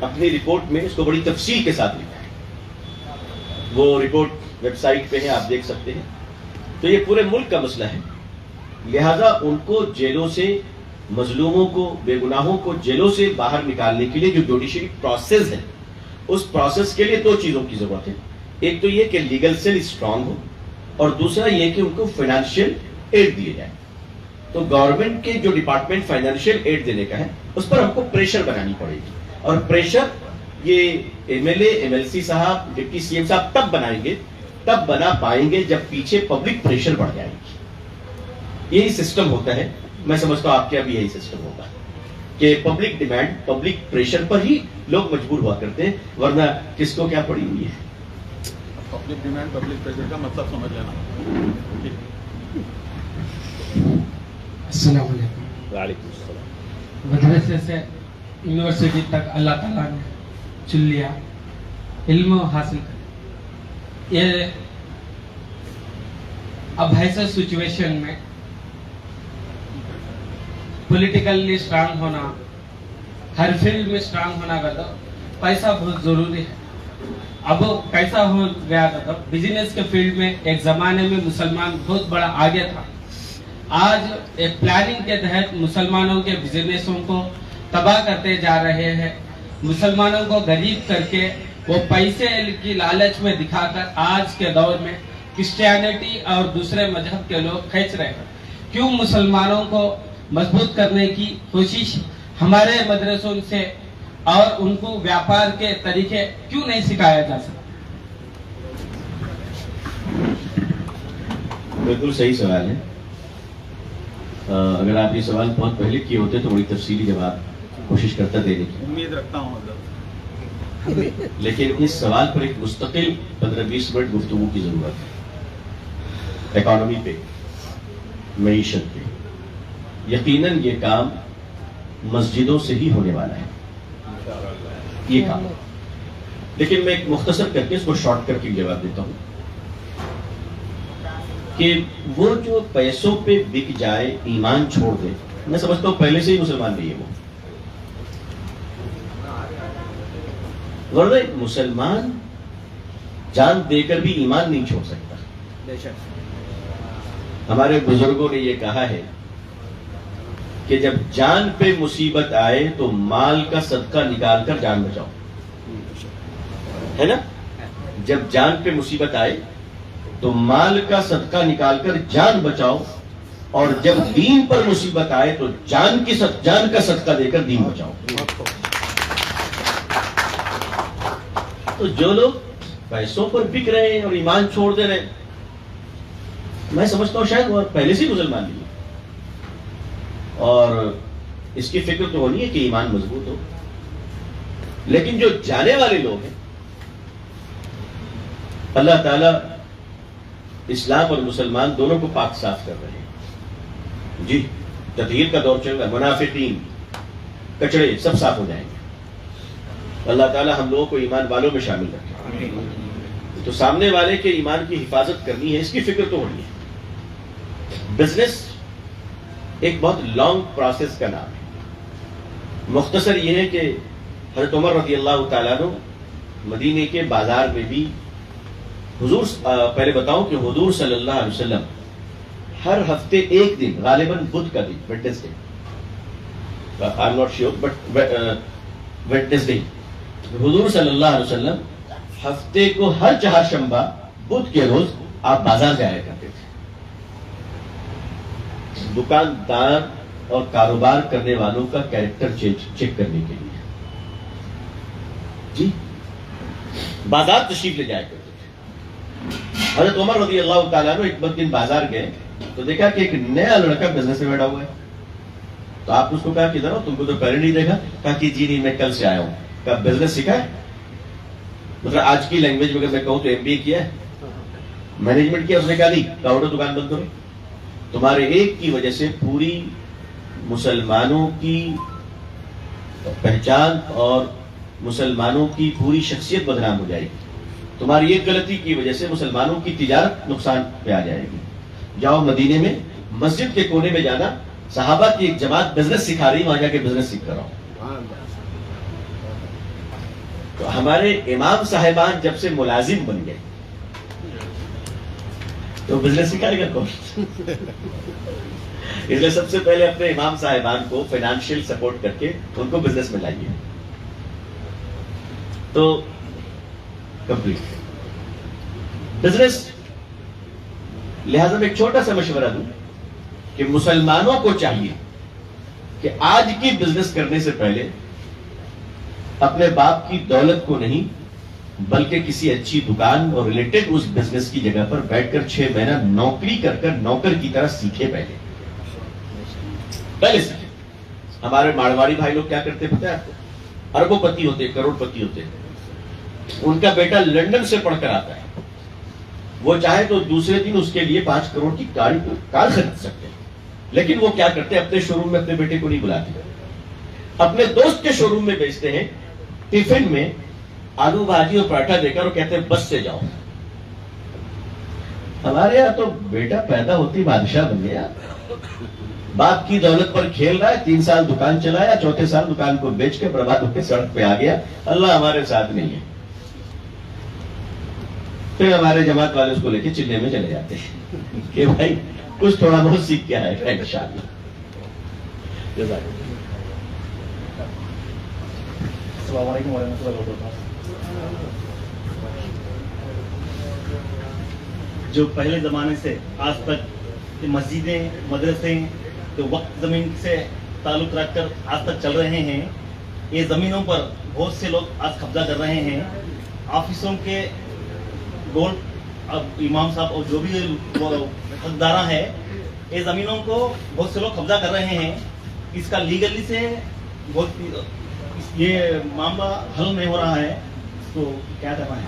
Speaker 1: اپنی رپورٹ میں اس کو بڑی تفصیل کے ساتھ لکھا ہے. وہ رپورٹ ویب سائٹ پہ ہے، آپ دیکھ سکتے ہیں. تو یہ پورے ملک کا مسئلہ ہے. لہذا ان کو جیلوں سے، مظلوموں کو، بے گناہوں کو جیلوں سے باہر نکالنے کے لیے جو جوڈیشری پروسیس ہے، اس پروسیس کے لیے 2 چیزوں کی ضرورت ہے. ایک تو یہ کہ لیگل سیل اسٹرانگ ہو، اور دوسرا یہ کہ ان کو فائنینشیل ایڈ دیے جائے. تو گورنمنٹ کے جو ڈپارٹمنٹ فائنینشیل ایڈ دینے کا ہے اس پر ہم کو پریشر بنانی پڑے گی. اور پریشر یہ M L A, M L C صاحب، ڈپٹی سی ایم صاحب تب بنائیں گے، تب بنا پائیں گے جب پیچھے پبلک پریشر بڑھ جائے گی. یہی سسٹم ہوتا ہے. میں سمجھتا ہوں آپ کے ابھی یہی سسٹم ہوگا کہ پبلک ڈیمانڈ، پبلک پریشر پر ہی لوگ مجبور ہوا کرتے ہیں، ورنہ کس کو کیا پڑی ہوئی ہے.
Speaker 6: پبلک ڈیمانڈ، پبلک پریشر کا مطلب سمجھ لینا.
Speaker 12: السلام علیکم.
Speaker 1: وعلیکم السلام.
Speaker 12: مدرسے سے یونیورسٹی تک اللہ تعالیٰ نے چن لیا، علم حاصل کر. یہ اب ایسے سچویشن میں پولیٹیکلی اسٹرانگ ہونا، ہر فیلڈ میں اسٹرانگ ہونا کا تو پیسہ بہت ضروری ہے. اب کیسا ہو گیا تھا، بزنس کے فیلڈ میں ایک زمانے میں مسلمان بہت بڑا آگے تھا. آج ایک پلاننگ کے تحت مسلمانوں کے بزنسوں کو تباہ کرتے جا رہے ہیں. مسلمانوں کو غریب کر کے وہ پیسے کی لالچ میں دکھا کر آج کے دور میں کرسچینٹی اور دوسرے مذہب کے لوگ کھینچ رہے ہیں. کیوں مسلمانوں کو مضبوط کرنے کی کوشش ہمارے مدرسوں سے اور ان کو ویاپار کے طریقے کیوں نہیں سکھایا جا سکتا؟
Speaker 1: بالکل صحیح سوال ہے. اگر آپ یہ سوال بہت پہلے کیے ہوتے تو بڑی تفصیلی جواب کوشش کرتا دینے کی.
Speaker 6: امید رکھتا ہوں
Speaker 1: لیکن اس سوال پر ایک مستقل 15-20 منٹ گفتگو کی ضرورت ہے. اکانومی پہ، معیشت پہ. یقیناً یہ کام مسجدوں سے ہی ہونے والا ہے یہ کام. لیکن میں ایک مختصر کر کے اس کو شارٹ کر کے جواب دیتا ہوں کہ وہ جو پیسوں پہ بک جائے، ایمان چھوڑ دے، میں سمجھتا ہوں پہلے سے ہی مسلمان نہیں ہے وہ. ورنہ ایک مسلمان جان دے کر بھی ایمان نہیں چھوڑ سکتا. ہمارے بزرگوں نے یہ کہا ہے کہ جب جان پہ مصیبت آئے تو مال کا صدقہ نکال کر جان بچاؤ. ہے نا؟ جب جان پہ مصیبت آئے تو مال کا صدقہ نکال کر جان بچاؤ، اور جب دین پر مصیبت آئے تو جان کا صدقہ دے کر دین بچاؤ. تو جو لوگ پیسوں پر بک رہے ہیں اور ایمان چھوڑ دے رہے ہیں، میں سمجھتا ہوں شاید وہ پہلے سے مسلمان نہیں ہے. اور اس کی فکر تو ہونی ہے کہ ایمان مضبوط ہو. لیکن جو جانے والے لوگ ہیں، اللہ تعالیٰ اسلام اور مسلمان دونوں کو پاک صاف کر رہے ہیں. جی، تطہیر کا دور چل رہا ہے. منافقین، کچڑے سب صاف ہو جائیں گے. اللہ تعالیٰ ہم لوگوں کو ایمان والوں میں شامل رکھے. تو سامنے والے کے ایمان کی حفاظت کرنی ہے، اس کی فکر تو ہونی ہے. بزنس ایک بہت لانگ پروسیس کا نام ہے. مختصر یہ ہے کہ حضرت عمر رضی اللہ تعالیٰ عنہ مدینے کے بازار میں بھی حضور، پہلے بتاؤں کہ حضور صلی اللہ علیہ وسلم ہر ہفتے ایک دن، غالباً بدھ کا دن، Wednesday, I'm not sure but Wednesday, حضور صلی اللہ علیہ وسلم ہفتے کو ہر چہارشنبہ بدھ کے روز آپ بازار جایا کرتے تھے، دکاندار اور کاروبار کرنے والوں کا کیریکٹر چیک کرنے کے لیے. جی، بازار تشریف لے جایا کرتے تھے. حضرت عمر رضی اللہ تعالیٰ عنہ ایک دن بازار گئے تو دیکھا کہ ایک نیا لڑکا بزنس میں بیٹھا ہوا ہے. تو آپ اس کو کہا کہ ذرا تم کو تو پہلے نہیں دیکھا. کہا کہ جی نہیں، میں کل سے آیا ہوں. کہا بزنس سیکھا ہے؟ مطلب آج کی لینگویج میں اگر میں کہوں تو MBA کیا ہے، مینجمنٹ کیا؟ اس نے کہا نہیں. کہا اٹھو دکان بند کرو. تمہارے ایک کی وجہ سے پوری مسلمانوں کی پہچان اور مسلمانوں کی پوری شخصیت بدنام ہو جائے گی. تمہاری ایک غلطی کی وجہ سے مسلمانوں کی تجارت نقصان پہ آ جائے گی. جاؤ مدینے میں مسجد کے کونے میں جانا، صحابہ کی ایک جماعت بزنس سکھا رہی، وہاں جا کے بزنس سیکھ کر آؤ. تو ہمارے امام صاحبان جب سے ملازم بن گئے تو بزنس سکھائے گا کون؟ اس لیے سب سے پہلے اپنے امام صاحبان کو فائنانشیل سپورٹ کر کے ان کو بزنس میں لائیے تو کمپلیٹ بزنس. لہذا میں ایک چھوٹا سا مشورہ دوں کہ مسلمانوں کو چاہیے کہ آج کی بزنس کرنے سے پہلے اپنے باپ کی دولت کو نہیں بلکہ کسی اچھی دکان اور ریلیٹڈ اس بزنس کی جگہ پر بیٹھ کر 6 مہینہ نوکری کر کر نوکر کی طرح سیکھے پہلے سیکھے. ہمارے مارواڑی بھائی لوگ کیا کرتے پتہ ہے آپ کو؟ اربوں پتی ہوتے، کروڑ پتی ہوتے. ان کا بیٹا لنڈن سے پڑھ کر آتا ہے، وہ چاہے تو دوسرے دن اس کے لیے 5 کروڑ کی کار خرید سکتے ہیں، لیکن وہ کیا کرتے ہیں؟ اپنے شو روم میں اپنے بیٹے کو نہیں بلاتے، اپنے دوست کے شو روم میں بیچتے ہیں ٹفن میں آلو بھاجی اور پراٹھا دے کر، اور کہتے ہیں بس سے جاؤ. ہمارے یہاں تو بیٹا پیدا ہوتی بادشاہ بن گیا، باپ کی دولت پر کھیل رہا ہے، 3 سال دکان چلایا، 4تھے سال دکان کو بیچ کے برباد ہو کے سڑک پہ آ گیا. اللہ ہمارے ساتھ نہیں ہے. پھر ہمارے جماعت والے اس کو لے کے چلنے میں چلے جاتے ہیں کہ بھائی کچھ تھوڑا بہت سیکھ کے آئے گا انشاءاللہ.
Speaker 13: السلام علیکم ورحمۃ اللہ وبرکاتہ. جو پہلے زمانے سے آج تک مسجدیں، مدرسے جو وقت زمین سے تعلق رکھ کر آج تک چل رہے ہیں، یہ زمینوں پر بہت سے لوگ آج قبضہ کر رہے ہیں. آفسوں کے گولڈ امام صاحب اور جو بھی حقدار ہے، یہ زمینوں کو بہت سے لوگ قبضہ کر رہے ہیں. اس کا لیگلی سے یہ معاملہ حل نہیں ہو رہا ہے، تو کیا کرنا ہے؟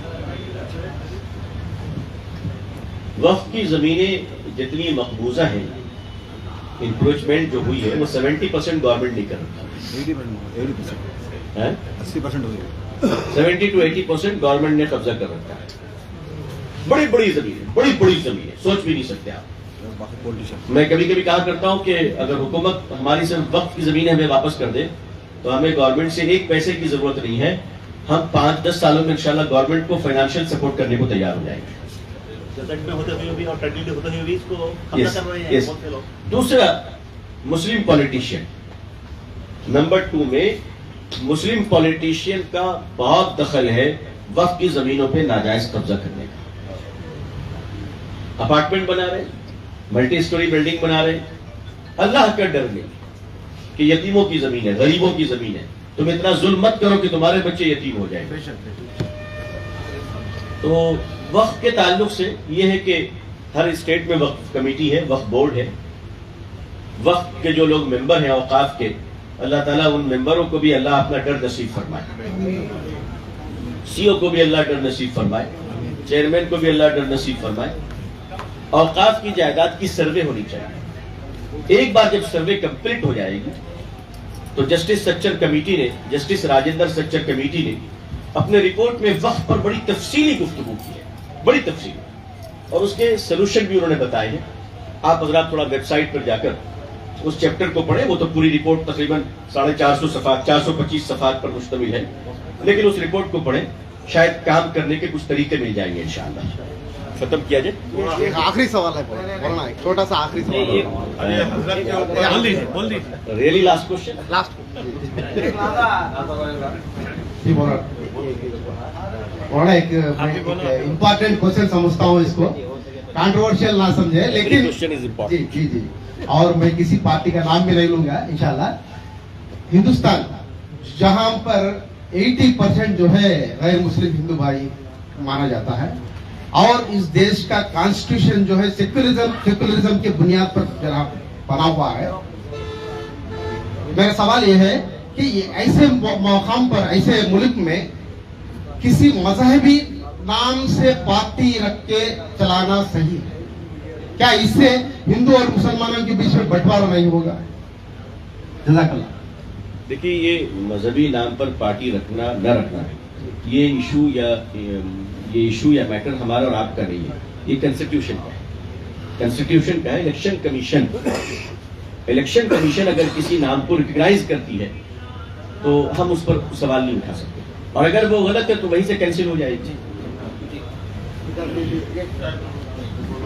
Speaker 1: وقف کی زمینیں جتنی مقبوضہ ہیں، انکروچمنٹ جو ہوئی ہے وہ 70% گورنمنٹ نہیں کر رہا، 70 to 80% گورنمنٹ نے قبضہ کر رکھا ہے. بڑی بڑی زمینیں سوچ بھی نہیں سکتے آپ. میں کبھی کبھی کہا کرتا ہوں کہ اگر حکومت ہماری صرف وقف کی زمینیں ہمیں واپس کر دے تو ہمیں گورنمنٹ سے 1 پیسے کی ضرورت نہیں ہے. ہم 5-10 سالوں میں انشاءاللہ گورنمنٹ کو فائنانشیل سپورٹ کرنے کو تیار ہو جائیں گے. دوسرا، مسلم پولیٹیشین. نمبر 2 میں مسلم پولیٹیشین کا بہت دخل ہے وقف کی زمینوں پہ ناجائز قبضہ کرنے کا. اپارٹمنٹ بنا رہے، ملٹی سٹوری بلڈنگ بنا رہے. اللہ کا ڈر نہیں کہ یتیموں کی زمین ہے، غریبوں کی زمین ہے، تم اتنا ظلم مت کرو کہ تمہارے بچے یتیم ہو جائیں. تو وقف کے تعلق سے یہ ہے کہ ہر اسٹیٹ میں وقف کمیٹی ہے، وقف بورڈ ہے. وقف کے جو لوگ ممبر ہیں اوقاف کے، اللہ تعالیٰ ان ممبروں کو بھی اللہ اپنا ڈر نصیب فرمائے، سی او کو بھی اللہ ڈر نصیب فرمائے، چیئرمین کو بھی اللہ ڈر نصیب فرمائے. اوقاف کی جائیداد کی سروے ہونی چاہیے. ایک بار جب سروے کمپلیٹ ہو جائے گی تو جسٹس سچر کمیٹی نے، جسٹس راجندر سچر کمیٹی نے اپنے رپورٹ میں وقف پر بڑی تفصیلی گفتگو کی ہے، بڑی تفصیلی، اور اس کے سلوشن بھی انہوں نے بتائے ہیں. آپ حضرات تھوڑا ویب سائٹ پر جا کر اس چیپٹر کو پڑھیں. وہ تو پوری رپورٹ تقریباً 450 صفحات 425 صفحات پر مشتمل ہے، لیکن اس رپورٹ کو پڑھیں، شاید کام کرنے کے کچھ طریقے مل جائیں گے انشاءاللہ. ختم کیا جائے.
Speaker 3: ایک آخری سوال ہے مولانا، ایک چھوٹا سا آخری سوال.
Speaker 1: Really last question.
Speaker 3: مولانا ایک امپورٹنٹ کوشچن سمجھتا ہوں، اس کو کانٹروورشل نہ سمجھے، لیکن جی جی جی، اور میں کسی پارٹی کا نام بھی نہیں لوں گا انشاءاللہ. ہندوستان جہاں پر 80% جو ہے غیر مسلم ہندو بھائی مانا جاتا ہے، اور اس دیش کا کانسٹیٹیوشن جو ہے سیکولرزم کے بنیاد پر جناب بنا ہوا ہے. میرا سوال یہ ہے کہ یہ ایسے مقام پر، ایسے ملک میں کسی مذہبی نام سے پارٹی رکھ کے چلانا صحیح ہے کیا؟ اس سے ہندو اور مسلمانوں کے بیچ میں بٹوارا نہیں ہوگا؟ جزاک اللہ.
Speaker 1: دیکھیے، یہ مذہبی نام پر پارٹی رکھنا نہ رکھنا ہے، یہ ایشو یا میٹر ہمارا اور آپ کا نہیں ہے. یہ کنسٹیٹیوشن کا ہے، کنسٹیٹیوشن کا ہے. الیکشن کمیشن اگر کسی نام کو ریکگنائز کرتی ہے تو ہم اس پر سوال نہیں اٹھا سکتے، اور اگر وہ غلط ہے تو وہیں سے کینسل ہو جائے گی.